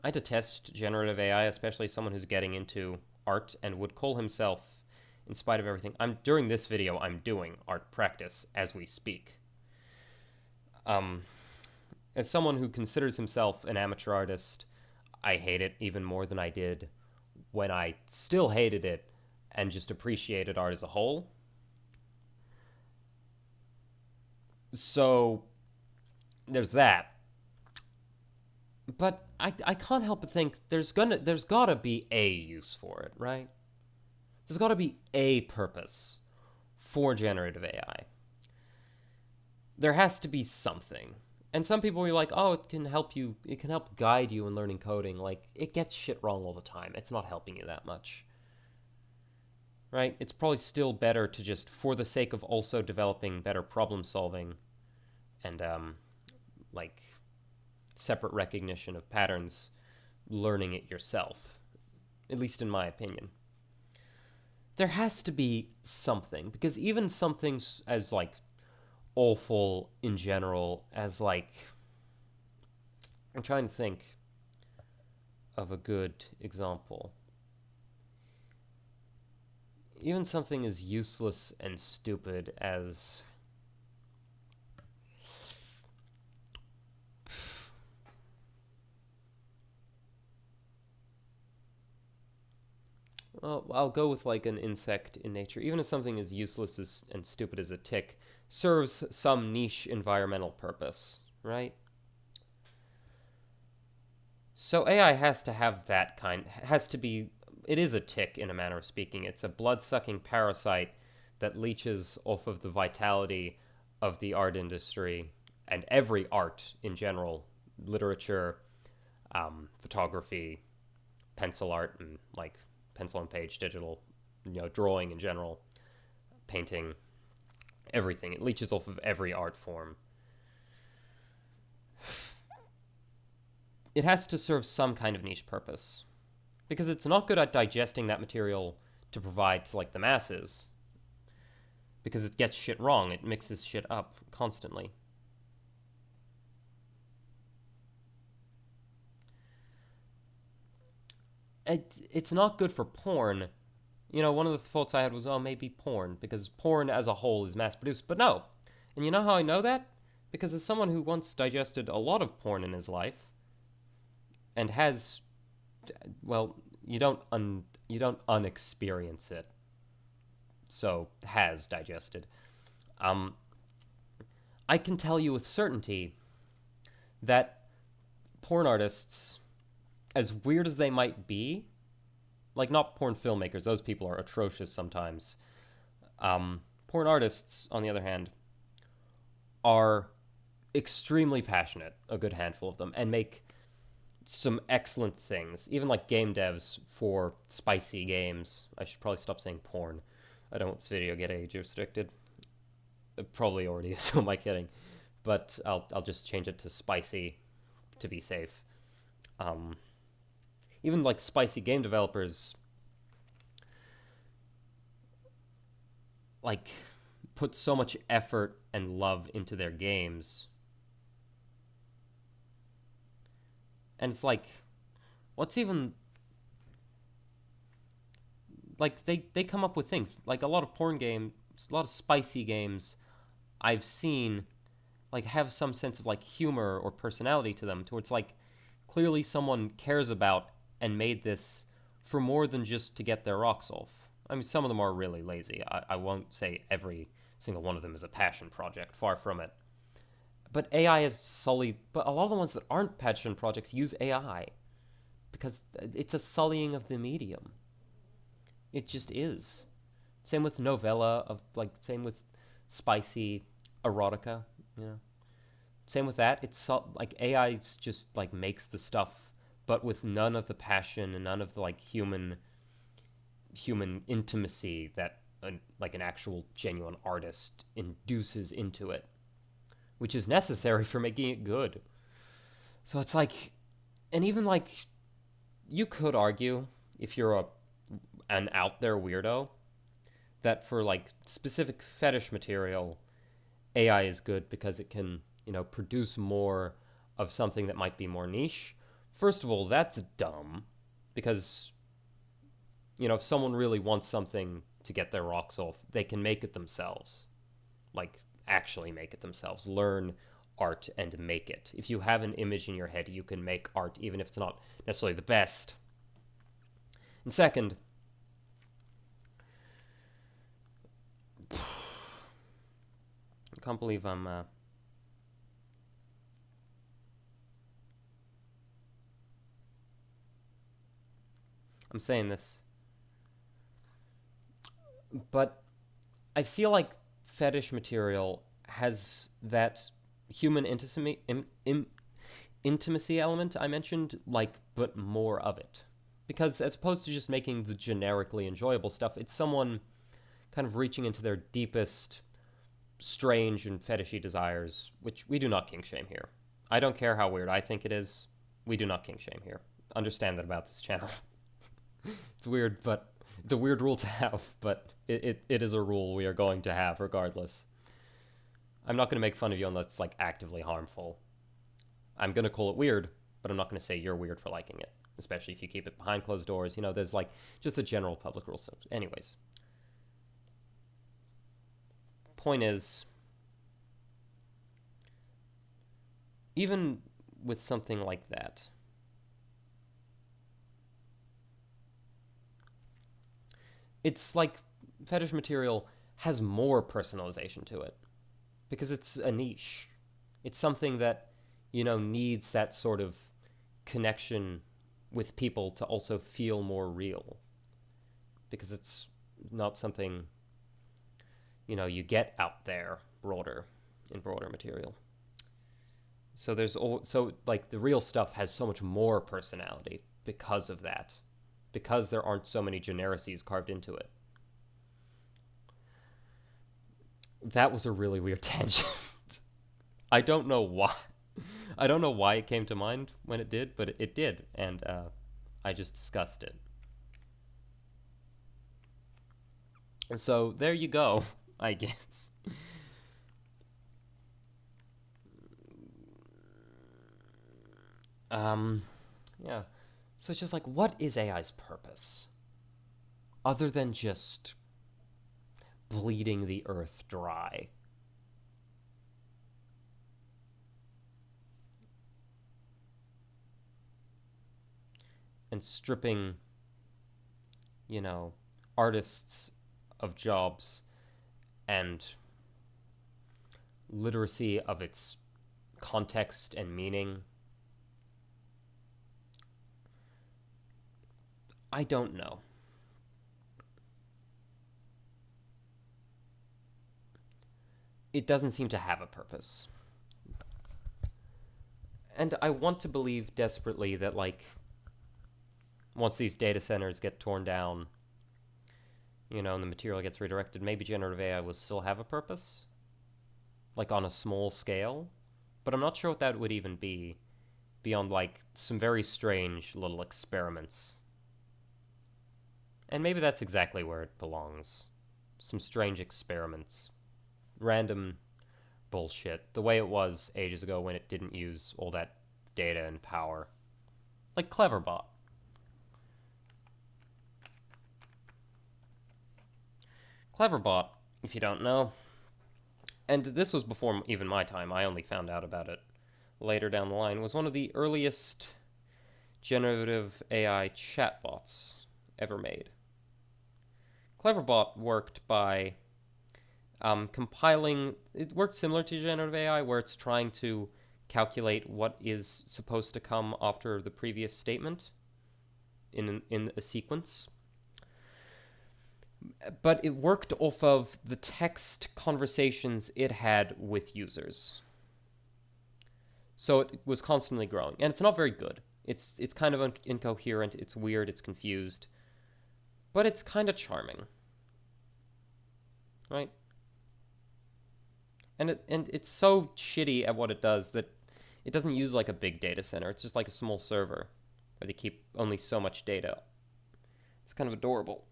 I detest generative AI, especially someone who's getting into art and would call himself, in spite of everything. During this video, I'm doing art practice as we speak. As someone who considers himself an amateur artist, I hate it even more than I did when I still hated it and just appreciated art as a whole. So there's that. But I can't help but think there's gotta be a use for it, right? There's gotta be a purpose for generative AI. There has to be something. And some people are like, oh, it can help guide you in learning coding. Like, it gets shit wrong all the time. It's not helping you that much. Right? It's probably still better to just, for the sake of also developing better problem solving and, like, separate recognition of patterns, learning it yourself. At least in my opinion. There has to be something, because even something as, like, awful in general as, like, I'm trying to think of a good example. Even something as useless and stupid as, well, I'll go with like an insect in nature. Even if something as useless and stupid as a tick serves some niche environmental purpose, right? So AI has to have that kind, has to be, it is a tick in a manner of speaking. It's a blood-sucking parasite that leeches off of the vitality of the art industry and every art in general, literature, photography, pencil art, and like pencil and page, digital, drawing in general, painting, everything. It leeches off of every art form. It has to serve some kind of niche purpose, because it's not good at digesting that material to provide to like the masses, because it gets shit wrong. It mixes shit up constantly. It's not good for porn. One of the thoughts I had was, oh, maybe porn, because porn as a whole is mass produced. But no. And you know how I know that? Because as someone who once digested a lot of porn in his life, and has, well, you don't unexperience it. so has digested. Um, I can tell you with certainty that porn artists, as weird as they might be, like not porn filmmakers, those people are atrocious sometimes. Porn artists, on the other hand, are extremely passionate, a good handful of them, and make some excellent things. Even like game devs for spicy games. I should probably stop saying porn. I don't want this video to get age restricted. It probably already is, who am I kidding? But I'll just change it to spicy to be safe. Um, Even like spicy game developers like put so much effort and love into their games. And it's like, what's even like they come up with things. Like a lot of porn games, a lot of spicy games I've seen like have some sense of like humor or personality to them, to where it's like clearly someone cares about and made this for more than just to get their rocks off. I mean, some of them are really lazy. I won't say every single one of them is a passion project, far from it. But AI is sullied, but a lot of the ones that aren't passion projects use AI because it's a sullying of the medium. It just is. Same with novella of like, same with spicy erotica, you know. Same with that. It's like AI just like makes the stuff, but with none of the passion and none of the like human intimacy that like an actual genuine artist induces into it, which is necessary for making it good. So it's like, and even like you could argue if you're an out there weirdo that for like specific fetish material, AI is good because it can, produce more of something that might be more niche. First of all, that's dumb because, if someone really wants something to get their rocks off, they can make it themselves. Like, actually make it themselves. Learn art and make it. If you have an image in your head, you can make art, even if it's not necessarily the best. And second, I can't believe I'm saying this, but I feel like fetish material has that human intimacy element I mentioned, like, but more of it. Because as opposed to just making the generically enjoyable stuff, it's someone kind of reaching into their deepest, strange, and fetishy desires, which we do not kink shame here. I don't care how weird I think it is. We do not kink shame here. Understand that about this channel. It's weird, but it's a weird rule to have, but it is a rule we are going to have regardless. I'm not going to make fun of you unless it's like actively harmful. I'm going to call it weird, but I'm not going to say you're weird for liking it, especially if you keep it behind closed doors. There's like just a general public rule. Anyways, point is, even with something like that, it's like fetish material has more personalization to it because it's a niche. It's something that, needs that sort of connection with people to also feel more real because it's not something, you get out there in broader material. So like the real stuff has so much more personality because of that, because there aren't so many genericies carved into it. That was a really weird tangent. I don't know why. I don't know why it came to mind when it did, but it did, and I just discussed it. So there you go, I guess. Um, yeah. So it's just like, what is AI's purpose? Other than just bleeding the earth dry. And stripping, artists of jobs and literacy of its context and meaning. I don't know. It doesn't seem to have a purpose. And I want to believe desperately that, like, once these data centers get torn down, and the material gets redirected, maybe generative AI will still have a purpose, like on a small scale. But I'm not sure what that would even be, beyond, like, some very strange little experiments. And maybe that's exactly where it belongs. Some strange experiments. Random bullshit. The way it was ages ago when it didn't use all that data and power. Like Cleverbot. Cleverbot, if you don't know, and this was before even my time, I only found out about it later down the line, was one of the earliest generative AI chatbots ever made. Cleverbot worked by compiling. It worked similar to generative AI, where it's trying to calculate what is supposed to come after the previous statement in a sequence. But it worked off of the text conversations it had with users. So it was constantly growing. And it's not very good. It's kind of incoherent, it's weird, it's confused. But it's kind of charming. Right? And it's so shitty at what it does that it doesn't use like a big data center. It's just like a small server where they keep only so much data. It's kind of adorable.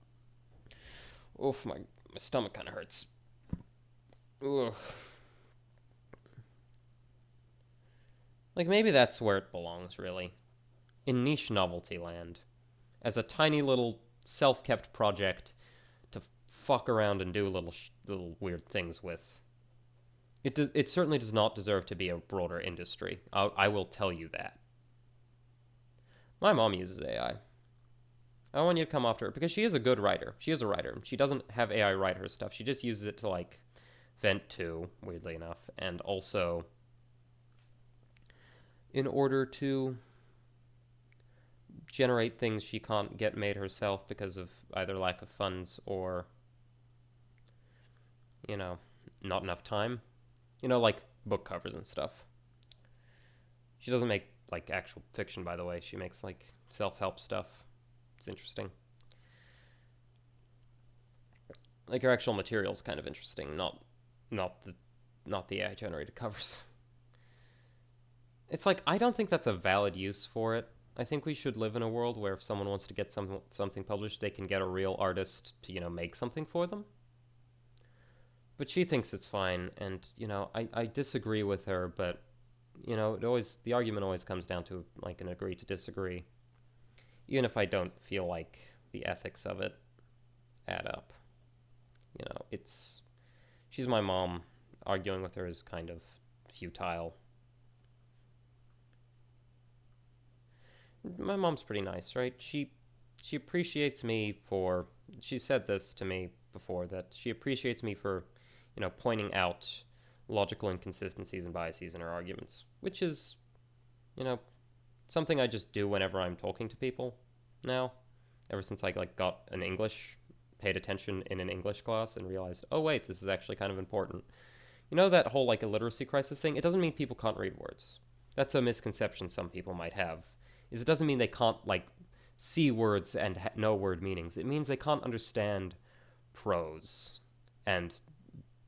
Oof, my stomach kind of hurts. Ugh. Like, maybe that's where it belongs, really. In niche novelty land. As a tiny little self-kept project to fuck around and do little weird things with. It certainly does not deserve to be a broader industry. I will tell you that. My mom uses AI. I want you to come after her because she is a good writer. She is a writer. She doesn't have AI write her stuff. She just uses it to, like, vent to, weirdly enough, and also in order to generate things she can't get made herself because of either lack of funds or, not enough time. Like book covers and stuff. She doesn't make, like, actual fiction, by the way. She makes, like, self-help stuff. It's interesting. Like, her actual material's kind of interesting, not the AI generated covers. It's like, I don't think that's a valid use for it. I think we should live in a world where if someone wants to get something published, they can get a real artist to, make something for them. But she thinks it's fine, and, I disagree with her, but, the argument always comes down to, like, an agree to disagree. Even if I don't feel like the ethics of it add up. She's my mom. Arguing with her is kind of futile. My mom's pretty nice, right? She appreciates me for... She said this to me before, that she appreciates me for, pointing out logical inconsistencies and biases in her arguments, which is, something I just do whenever I'm talking to people now. Ever since I, like, paid attention in an English class and realized, oh wait, this is actually kind of important. That whole, like, illiteracy crisis thing? It doesn't mean people can't read words. That's a misconception some people might have. It doesn't mean they can't, like, see words and know word meanings. It means they can't understand prose and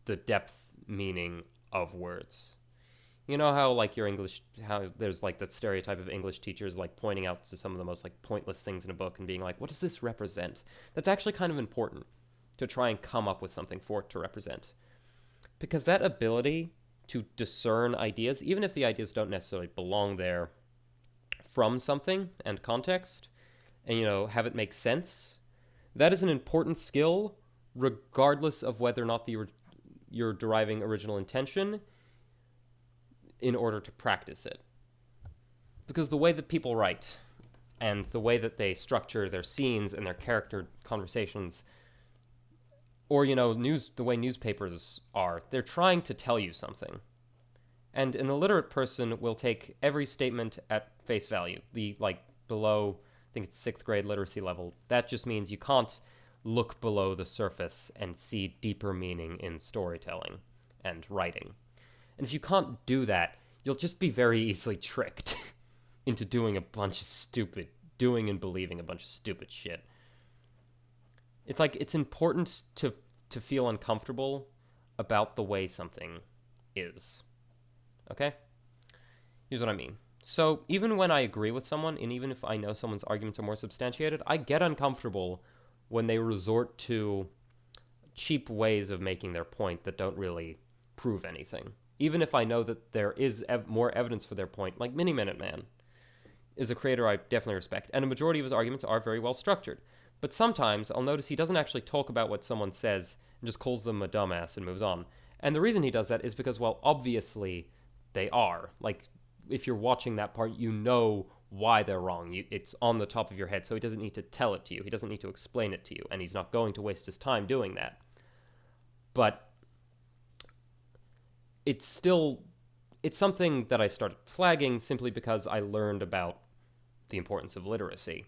the depth meaning of words. You know how, like, how there's, like, that stereotype of English teachers, like, pointing out to some of the most, like, pointless things in a book and being like, what does this represent? That's actually kind of important to try and come up with something for it to represent. Because that ability to discern ideas, even if the ideas don't necessarily belong there from something and context, and, have it make sense, that is an important skill, regardless of whether or not you're deriving original intention in order to practice it. Because the way that people write and the way that they structure their scenes and their character conversations Or, the way newspapers are, they're trying to tell you something. And an illiterate person will take every statement at face value. Below, I think it's 6th grade literacy level. That just means you can't look below the surface and see deeper meaning in storytelling and writing. And if you can't do that, you'll just be very easily tricked into doing and believing a bunch of stupid shit. It's like, it's important to feel uncomfortable about the way something is. Okay? Here's what I mean. So, even when I agree with someone, and even if I know someone's arguments are more substantiated, I get uncomfortable when they resort to cheap ways of making their point that don't really prove anything. Even if I know that there is more evidence for their point, like Mini Minute Man is a creator I definitely respect, and a majority of his arguments are very well structured. But sometimes I'll notice he doesn't actually talk about what someone says and just calls them a dumbass and moves on. And the reason he does that is because, well, obviously they are. Like, if you're watching that part, you know why they're wrong. It's on the top of your head, so he doesn't need to tell it to you. He doesn't need to explain it to you, and he's not going to waste his time doing that. But it's something that I started flagging simply because I learned about the importance of literacy.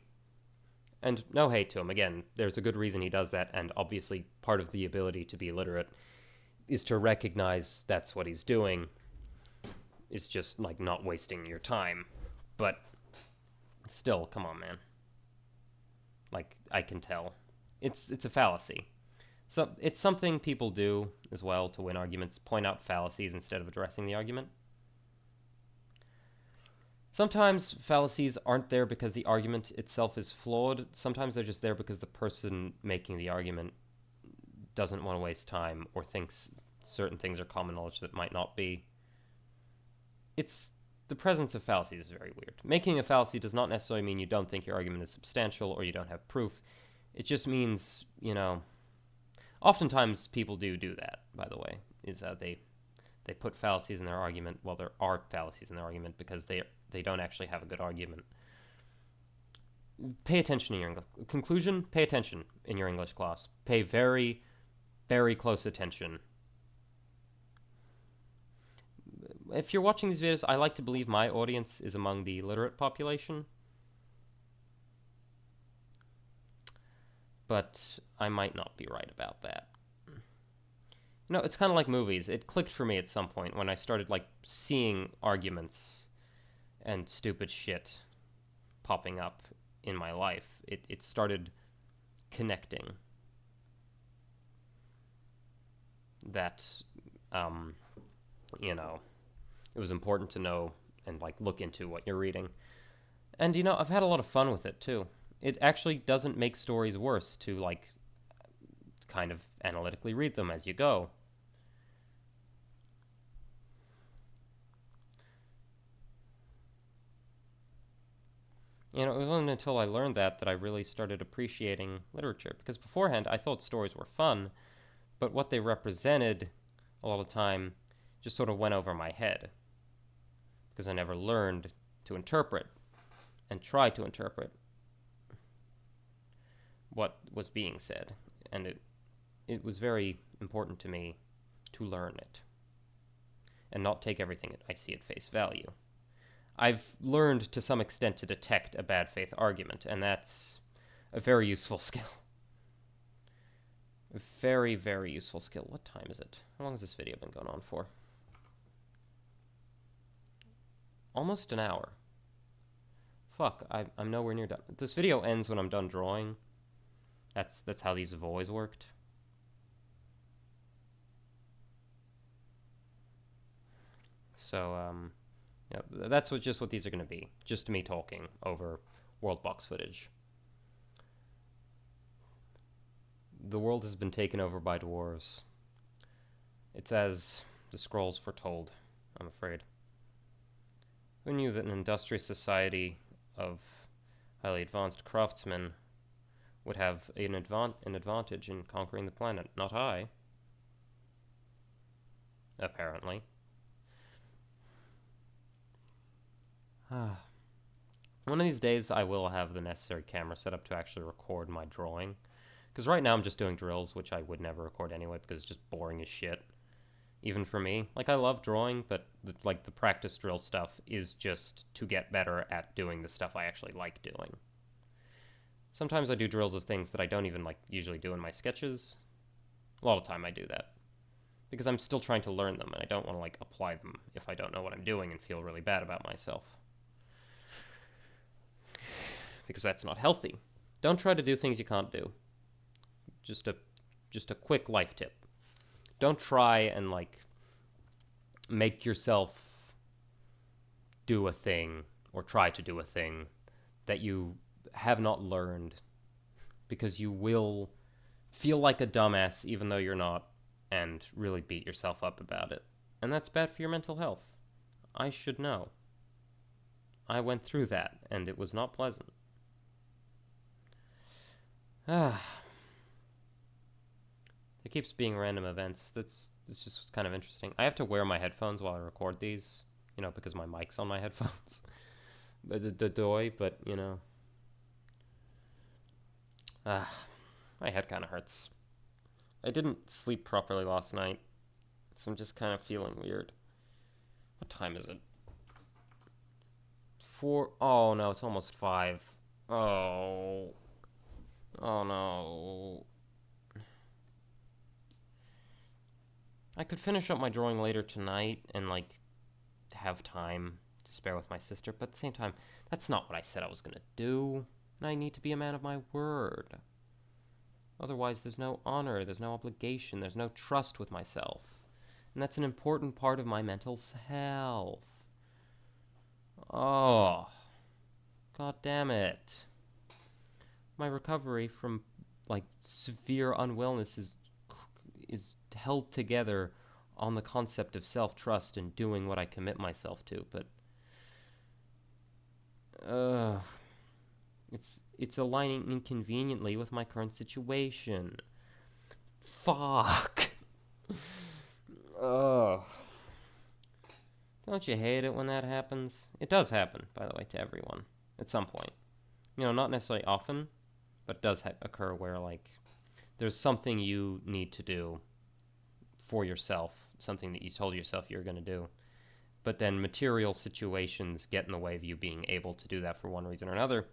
And no hate to him. Again, there's a good reason he does that, and obviously part of the ability to be literate is to recognize that's what he's doing. It's just, like, not wasting your time. But still, come on, man. Like, I can tell. It's a fallacy. So it's something people do as well to win arguments, point out fallacies instead of addressing the argument. Sometimes fallacies aren't there because the argument itself is flawed. Sometimes they're just there because the person making the argument doesn't want to waste time or thinks certain things are common knowledge that might not be. It's the presence of fallacies is very weird. Making a fallacy does not necessarily mean you don't think your argument is substantial or you don't have proof. It just means, oftentimes people do that, by the way, is they put fallacies in their argument. Well, there are fallacies in their argument because they don't actually have a good argument. Pay attention in your English. Conclusion, pay attention in your English class. Pay very, very close attention. If you're watching these videos, I like to believe my audience is among the literate population. But I might not be right about that. It's kind of like movies. It clicked for me at some point when I started, seeing arguments and stupid shit popping up in my life. It started connecting. That, it was important to know and, look into what you're reading. And, I've had a lot of fun with it, too. It actually doesn't make stories worse to, kind of analytically read them as you go. It wasn't until I learned that I really started appreciating literature. Because beforehand, I thought stories were fun, but what they represented a lot of the time just sort of went over my head. Because I never learned to interpret and try to interpret what was being said. And it was very important to me to learn it and not take everything I see at face value. I've learned to some extent to detect a bad faith argument, and that's a very useful skill. A very, very useful skill. What time is it? How long has this video been going on for? Almost an hour. Fuck, I'm nowhere near done. This video ends when I'm done drawing. That's how these have always worked. So, yeah, that's just what these are going to be. Just me talking over World Box footage. The world has been taken over by dwarves. It's as the scrolls foretold, I'm afraid. Who knew that an industrious society of highly advanced craftsmen would have an advantage in conquering the planet? Not I. Apparently. One of these days I will have the necessary camera set up to actually record my drawing, Because right now I'm just doing drills, which I would never record anyway because it's just boring as shit. Even for me. Like, I love drawing, but the practice drill stuff is just to get better at doing the stuff I actually like doing. Sometimes I do drills of things that I don't even usually do in my sketches. A lot of the time I do that. Because I'm still trying to learn them, and I don't want to apply them if I don't know what I'm doing and feel really bad about myself. Because that's not healthy. Don't try to do things you can't do. Just a quick life tip. Don't try and make yourself do a thing or try to do a thing that you have not learned, because you will feel like a dumbass even though you're not, and really beat yourself up about it. And that's bad for your mental health. I should know. I went through that, and it was not pleasant. There keeps being random events. That's just kind of interesting. I have to wear my headphones while I record these, because my mic's on my headphones. the doy, but my head kind of hurts. I didn't sleep properly last night, so I'm just kind of feeling weird. What time is it? 4. Oh no, it's almost 5. Oh no. I could finish up my drawing later tonight and have time to spare with my sister, but at the same time, that's not what I said I was gonna do, and I need to be a man of my word. Otherwise, there's no honor, there's no obligation, there's no trust with myself, and that's an important part of my mental health. Oh, god damn it. My recovery from severe unwellness is held together on the concept of self-trust and doing what I commit myself to, but it's aligning inconveniently with my current situation. Fuck. Ugh. Don't you hate it when that happens? It does happen, by the way, to everyone at some point. Not necessarily often, but it does occur where there's something you need to do for yourself, something that you told yourself you were going to do, but then material situations get in the way of you being able to do that for one reason or another,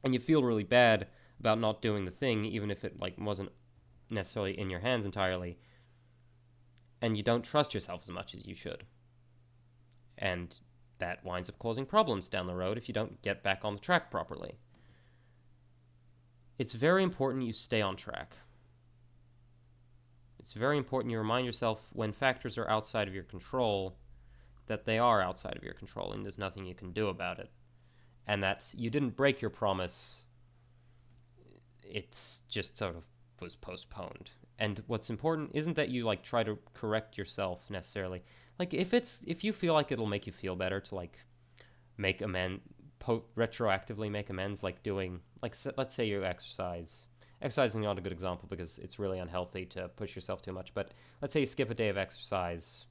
and you feel really bad about not doing the thing, even if it wasn't necessarily in your hands entirely, and you don't trust yourself as much as you should, and that winds up causing problems down the road if you don't get back on the track properly. It's very important you stay on track. It's very important you remind yourself when factors are outside of your control that they are outside of your control and there's nothing you can do about it. And that you didn't break your promise. It's just sort of was postponed. And what's important isn't that you try to correct yourself necessarily. If you feel like it'll make you feel better to make amends, retroactively make amends, doing let's say you exercise. Exercising is not a good example because it's really unhealthy to push yourself too much. But let's say you skip a day of exercise,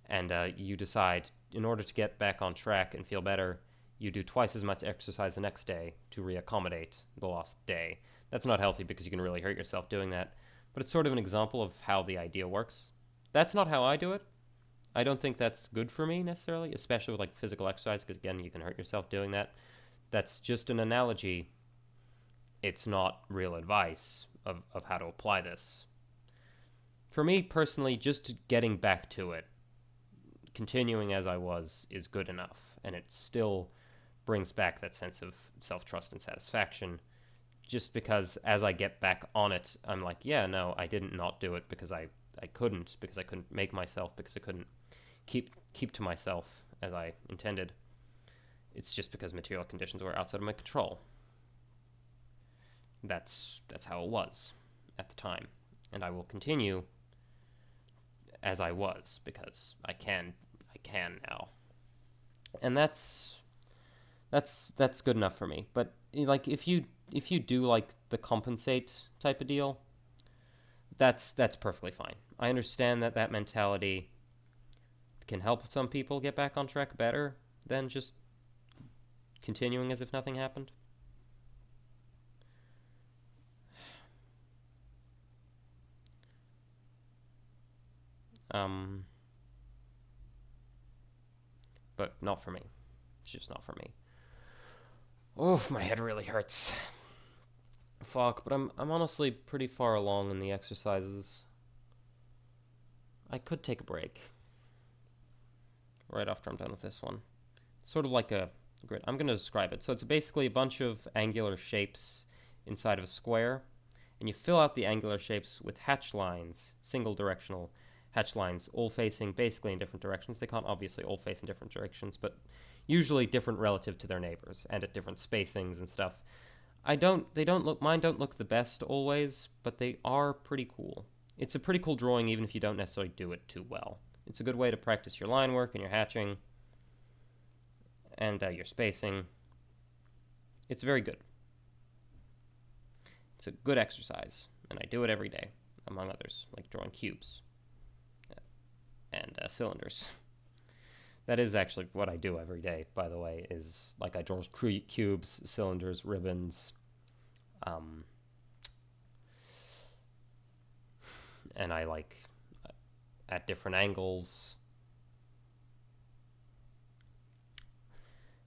and you decide in order to get back on track and feel better, you do twice as much exercise the next day to reaccommodate the lost day. That's not healthy because you can really hurt yourself doing that. But it's sort of an example of how the idea works. That's not how I do it. I don't think that's good for me necessarily, especially with physical exercise, because again, you can hurt yourself doing that. That's just an analogy. It's not real advice of how to apply this. For me personally, just getting back to it, continuing as I was, is good enough, and it still brings back that sense of self-trust and satisfaction, just because as I get back on it, I'm yeah, no, I didn't not do it because I couldn't make myself, because I couldn't keep to myself as I intended. It's just because material conditions were outside of my control. That's how it was at the time, and I will continue as I was because I can now, and that's good enough for me. But if you do the compensate type of deal, that's perfectly fine. I understand that mentality can help some people get back on track better than just continuing as if nothing happened. Um, but not for me. It's just not for me. Oh, my head really hurts. Fuck, but I'm honestly pretty far along in the exercises. I could take a break right after I'm done with this one. It's sort of like a grid. I'm going to describe it. So it's basically a bunch of angular shapes inside of a square, and you fill out the angular shapes with hatch lines, single directional hatch lines, all facing basically in different directions. They can't obviously all face in different directions, but usually different relative to their neighbors and at different spacings and stuff. Mine don't look the best always, but they are pretty cool. It's a pretty cool drawing even if you don't necessarily do it too well. It's a good way to practice your line work and your hatching and your spacing. It's very good. It's a good exercise, and I do it every day, among others, like drawing cubes and cylinders. That is actually what I do every day, by the way, is like I draw cubes, cylinders, ribbons, and I like at different angles,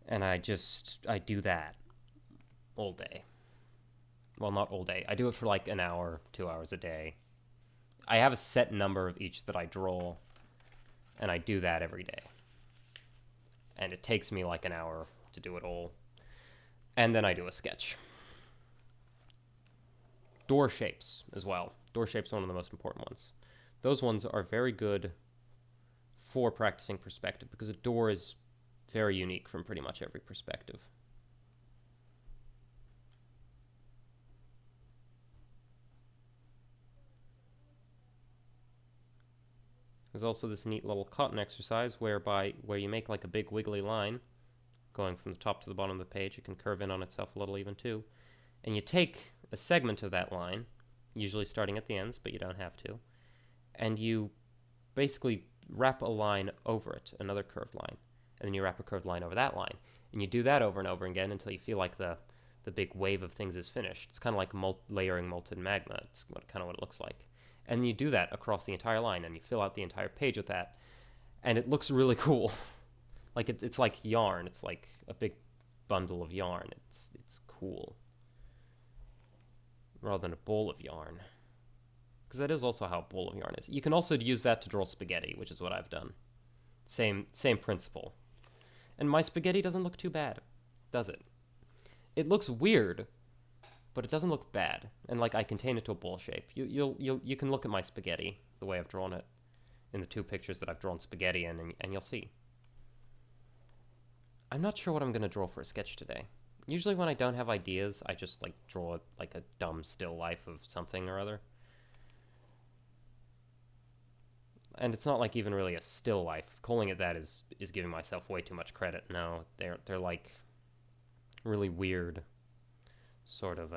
and I do that all day. Well, not all day. I do it for like an hour, 2 hours a day. I have a set number of each that I draw, and I do that every day. And it takes me like an hour to do it all. And then I do a sketch. Door shapes as well. Door shapes are one of the most important ones. Those ones are very good for practicing perspective because a door is very unique from pretty much every perspective. There's also this neat little cotton exercise where you make like a big wiggly line going from the top to the bottom of the page. It can curve in on itself a little even too. And you take a segment of that line, usually starting at the ends, but you don't have to, and you basically wrap a line over it, another curved line, and then you wrap a curved line over that line. And you do that over and over again until you feel like the big wave of things is finished. It's kind of like layering molten magma. It's kind of what it looks like. And you do that across the entire line, and you fill out the entire page with that, and it looks really cool. Like it's like yarn. It's like a big bundle of yarn. It's cool, rather than a ball of yarn, because that is also how a ball of yarn is. You can also use that to draw spaghetti, which is what I've done. Same principle. And my spaghetti doesn't look too bad, does it? It looks weird, but it doesn't look bad. And like I contain it to a ball shape. You can look at my spaghetti the way I've drawn it in the 2 pictures that I've drawn spaghetti in, and you'll see. I'm not sure what I'm gonna draw for a sketch today. Usually when I don't have ideas, I just like draw like a dumb still life of something or other. And it's not like even really a still life. Calling it that is giving myself way too much credit. No, they're like really weird sort of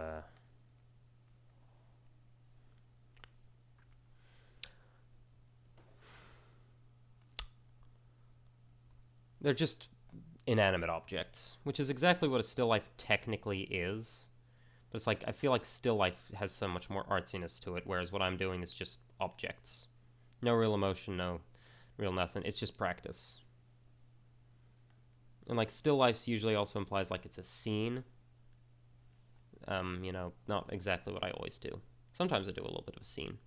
they're just inanimate objects, which is exactly what a still life technically is. But it's like I feel like still life has so much more artsiness to it, whereas what I'm doing is just objects. No real emotion, no real nothing. It's just practice. And like still lifes usually also implies like it's a scene. Not exactly what I always do. Sometimes I do a little bit of a scene.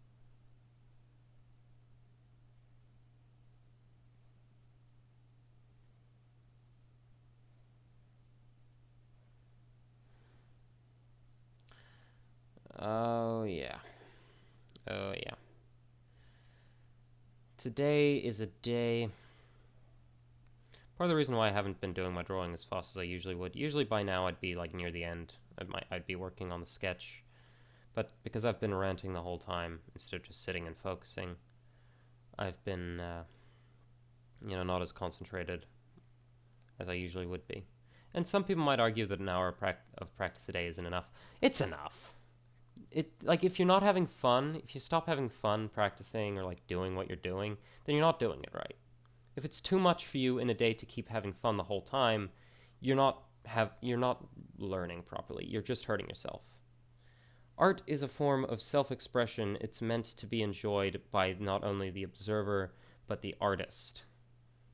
Oh yeah. Oh yeah. Today is a day. Part of the reason why I haven't been doing my drawing as fast as I usually would. Usually by now I'd be like near the end. I'd be working on the sketch. But because I've been ranting the whole time instead of just sitting and focusing, I've been, not as concentrated as I usually would be. And some people might argue that an hour of practice a day isn't enough. It's enough. If you're not having fun, if you stop having fun practicing or like doing what you're doing, then you're not doing it right. If it's too much for you in a day to keep having fun the whole time, you're not learning properly. You're just hurting yourself. Art is a form of self-expression. It's meant to be enjoyed by not only the observer, but the artist.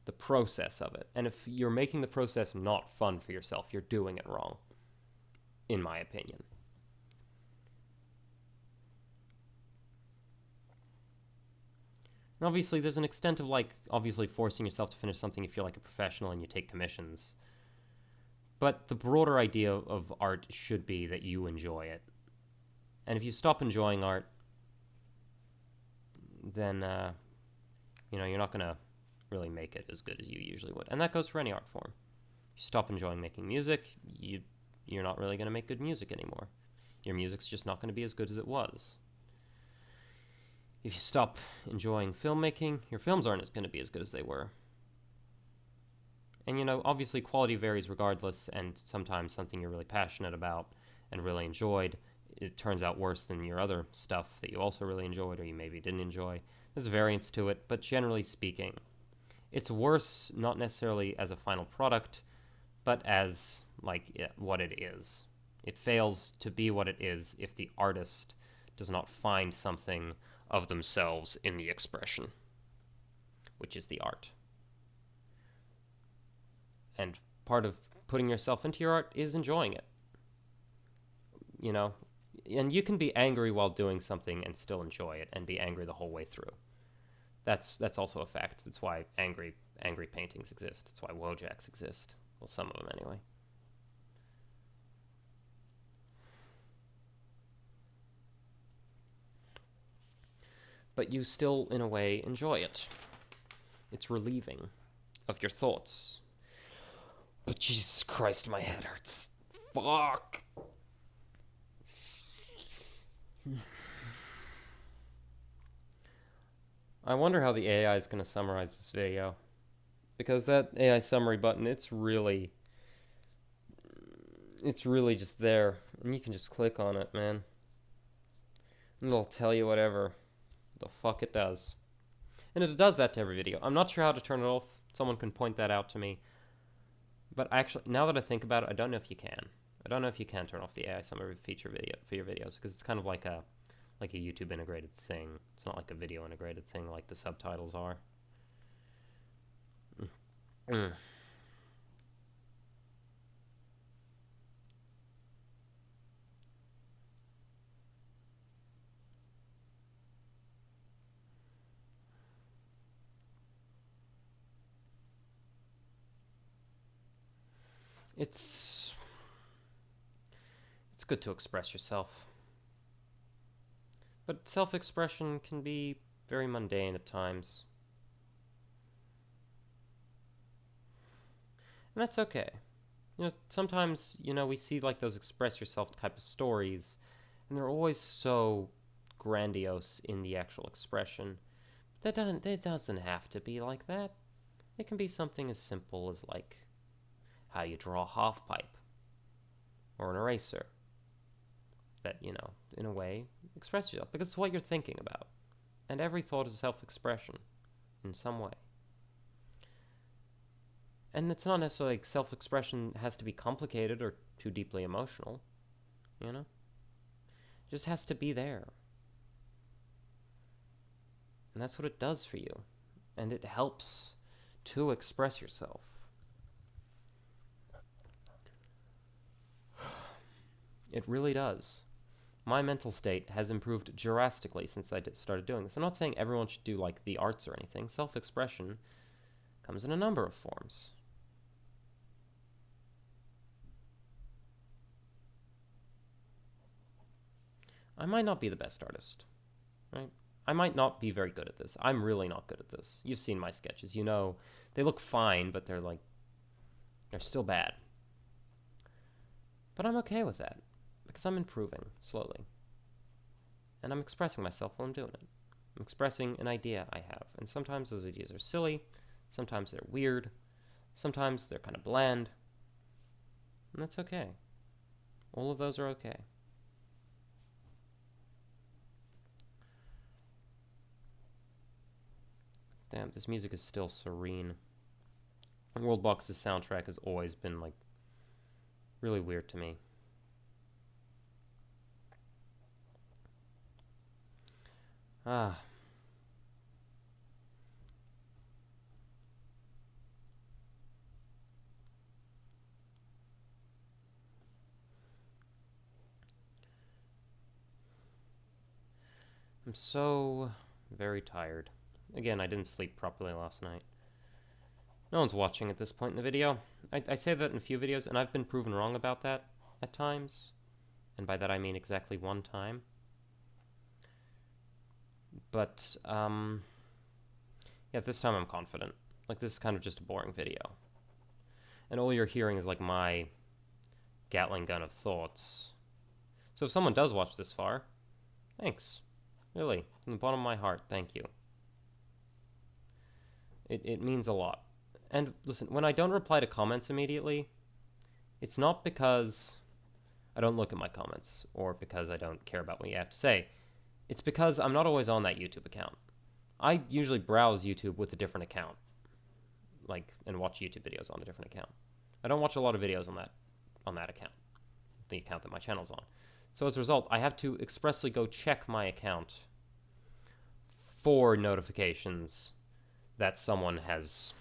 The process of it. And if you're making the process not fun for yourself, you're doing it wrong, in my opinion. And obviously, there's an extent of, like, obviously forcing yourself to finish something if you're, like, a professional and you take commissions. But the broader idea of art should be that you enjoy it. And if you stop enjoying art, then, you're not going to really make it as good as you usually would. And that goes for any art form. You stop enjoying making music, you're not really going to make good music anymore. Your music's just not going to be as good as it was. If you stop enjoying filmmaking, your films aren't going to be as good as they were. And, obviously quality varies regardless, and sometimes something you're really passionate about and really enjoyed, it turns out worse than your other stuff that you also really enjoyed or you maybe didn't enjoy. There's variance to it, but generally speaking, it's worse not necessarily as a final product, but as, what it is. It fails to be what it is if the artist does not find something of themselves in the expression, which is the art. And part of putting yourself into your art is enjoying it. And you can be angry while doing something and still enjoy it and be angry the whole way through. That's also a fact. That's why angry paintings exist. That's why Wojaks exist. Well, some of them anyway. But you still, in a way, enjoy it. It's relieving of your thoughts. But Jesus Christ, my head hurts. Fuck. I wonder how the AI is going to summarize this video. Because that AI summary button, it's really just there. And you can just click on it, man. And it'll tell you whatever the fuck it does. And it does that to every video. I'm not sure how to turn it off. Someone can point that out to me. But actually, now that I think about it, I don't know if you can. I don't know if you can turn off the AI summary feature for your videos, because it's kind of like a YouTube integrated thing. It's not like a video integrated thing like the subtitles are. It's good to express yourself. But self-expression can be very mundane at times. And that's okay. Sometimes, we see like those express yourself type of stories, and they're always so grandiose in the actual expression. But it doesn't have to be like that. It can be something as simple as like how you draw a half pipe or an eraser that, in a way, express yourself, because it's what you're thinking about. And every thought is self-expression in some way. And it's not necessarily like self-expression has to be complicated or too deeply emotional, It just has to be there. And that's what it does for you. And it helps to express yourself. It really does. My mental state has improved drastically since I started doing this. I'm not saying everyone should do like the arts or anything. Self-expression comes in a number of forms. I might not be the best artist, right? I might not be very good at this. I'm really not good at this. You've seen my sketches. They look fine, but they're still bad. But I'm okay with that, because I'm improving slowly. And I'm expressing myself while I'm doing it. I'm expressing an idea I have. And sometimes those ideas are silly. Sometimes they're weird. Sometimes they're kind of bland. And that's okay. All of those are okay. Damn, this music is still serene. Worldbox's soundtrack has always been, really weird to me. Ah. I'm so very tired. Again, I didn't sleep properly last night. No one's watching at this point in the video. I say that in a few videos, and I've been proven wrong about that at times. And by that I mean exactly one time. But, yeah, this time I'm confident. Like, this is kind of just a boring video. And all you're hearing is, like, my Gatling gun of thoughts. So if someone does watch this far, thanks. Really, from the bottom of my heart, thank you. It means a lot. And listen, when I don't reply to comments immediately, it's not because I don't look at my comments or because I don't care about what you have to say. It's because I'm not always on that YouTube account. I usually browse YouTube with a different account, like, and watch YouTube videos on a different account. I don't watch a lot of videos on that account, the account that my channel's on. So as a result, I have to expressly go check my account for notifications that someone has,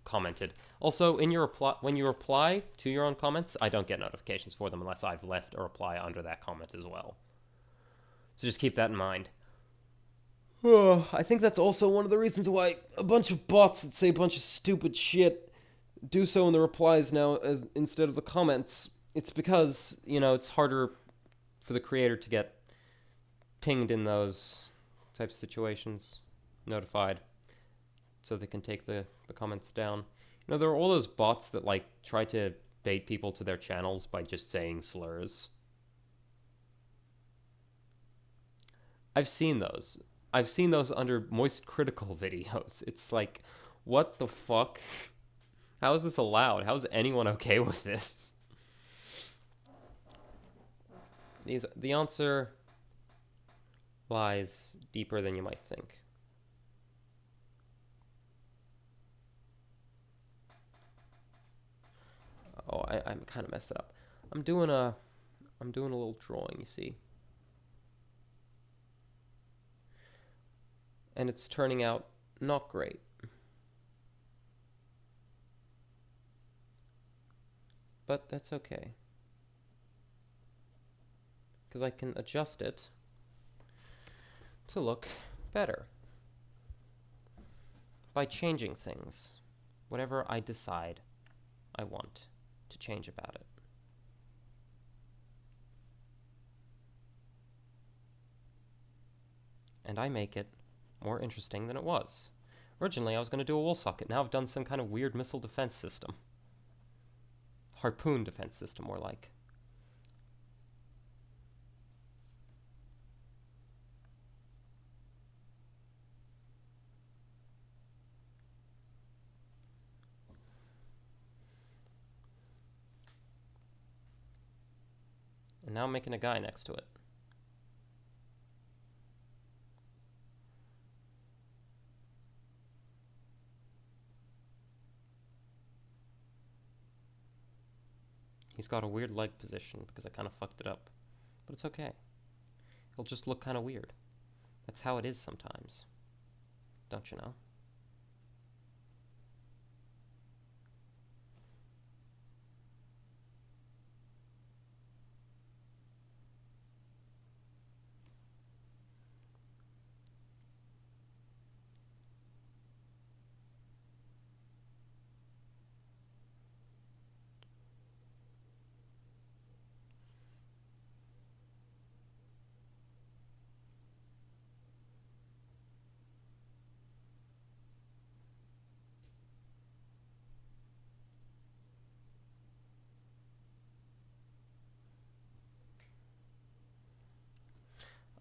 commented. Also, in your reply, when you reply to your own comments, I don't get notifications for them unless I've left a reply under that comment as well. So just keep that in mind. I think that's also one of the reasons why a bunch of bots that say a bunch of stupid shit do so in the replies now as instead of the comments. It's because, it's harder for the creator to get pinged in those types of situations, notified, so they can take the comments down. There are all those bots that, like, try to bait people to their channels by just saying slurs. I've seen those. I've seen those under Moist Critical videos. It's like, what the fuck? How is this allowed? How is anyone okay with this? The answer lies deeper than you might think. Oh, I kind of messed it up. I'm doing a little drawing, you see. And it's turning out not great. But that's okay. Because I can adjust it to look better by changing things, whatever I decide I want to change about it. And I make it more interesting than it was. Originally, I was going to do a wall socket. Now I've done some kind of weird missile defense system. Harpoon defense system, more like. And now I'm making a guy next to it. He's got a weird leg position because I kind of fucked it up. But it's okay. It'll just look kind of weird. That's how it is sometimes. Don't you know?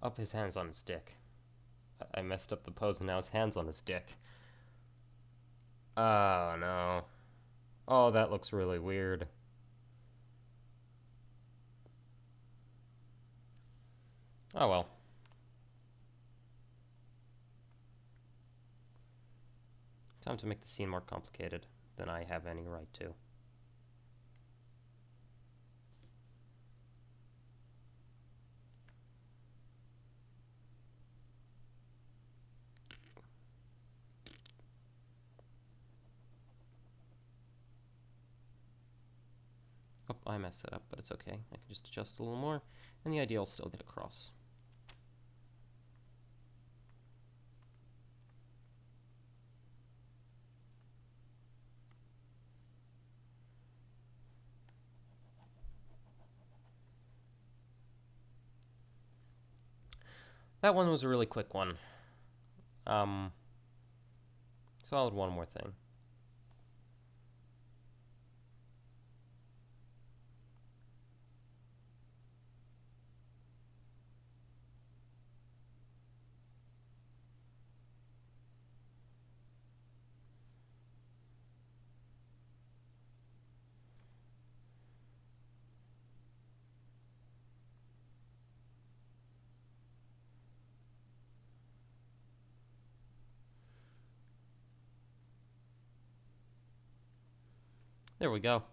Up his hands on his dick. I messed up the pose and now his hand's on his dick. Oh, no. Oh, that looks really weird. Oh, well. Time to make the scene more complicated than I have any right to. I messed that up, but it's okay. I can just adjust a little more, and the idea will still get across. That one was a really quick one. So I'll add one more thing. There we go.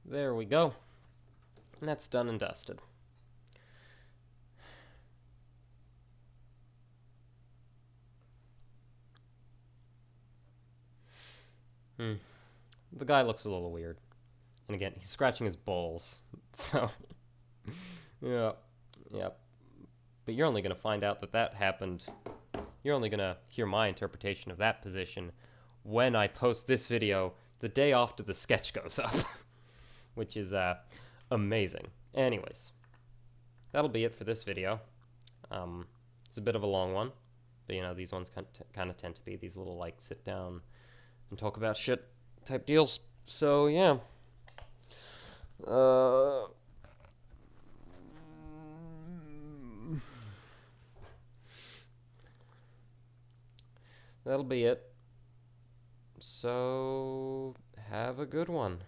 There we go. And that's done and dusted. The guy looks a little weird. And again, he's scratching his balls. So, yeah. But you're only going to find out that that happened. You're only going to hear my interpretation of that position when I post this video the day after the sketch goes up. Which is amazing. Anyways, that'll be it for this video. It's a bit of a long one. But, you know, these ones kind of tend to be these little, like, sit down and talk about shit type deals. So, yeah. That'll be it. So, have a good one.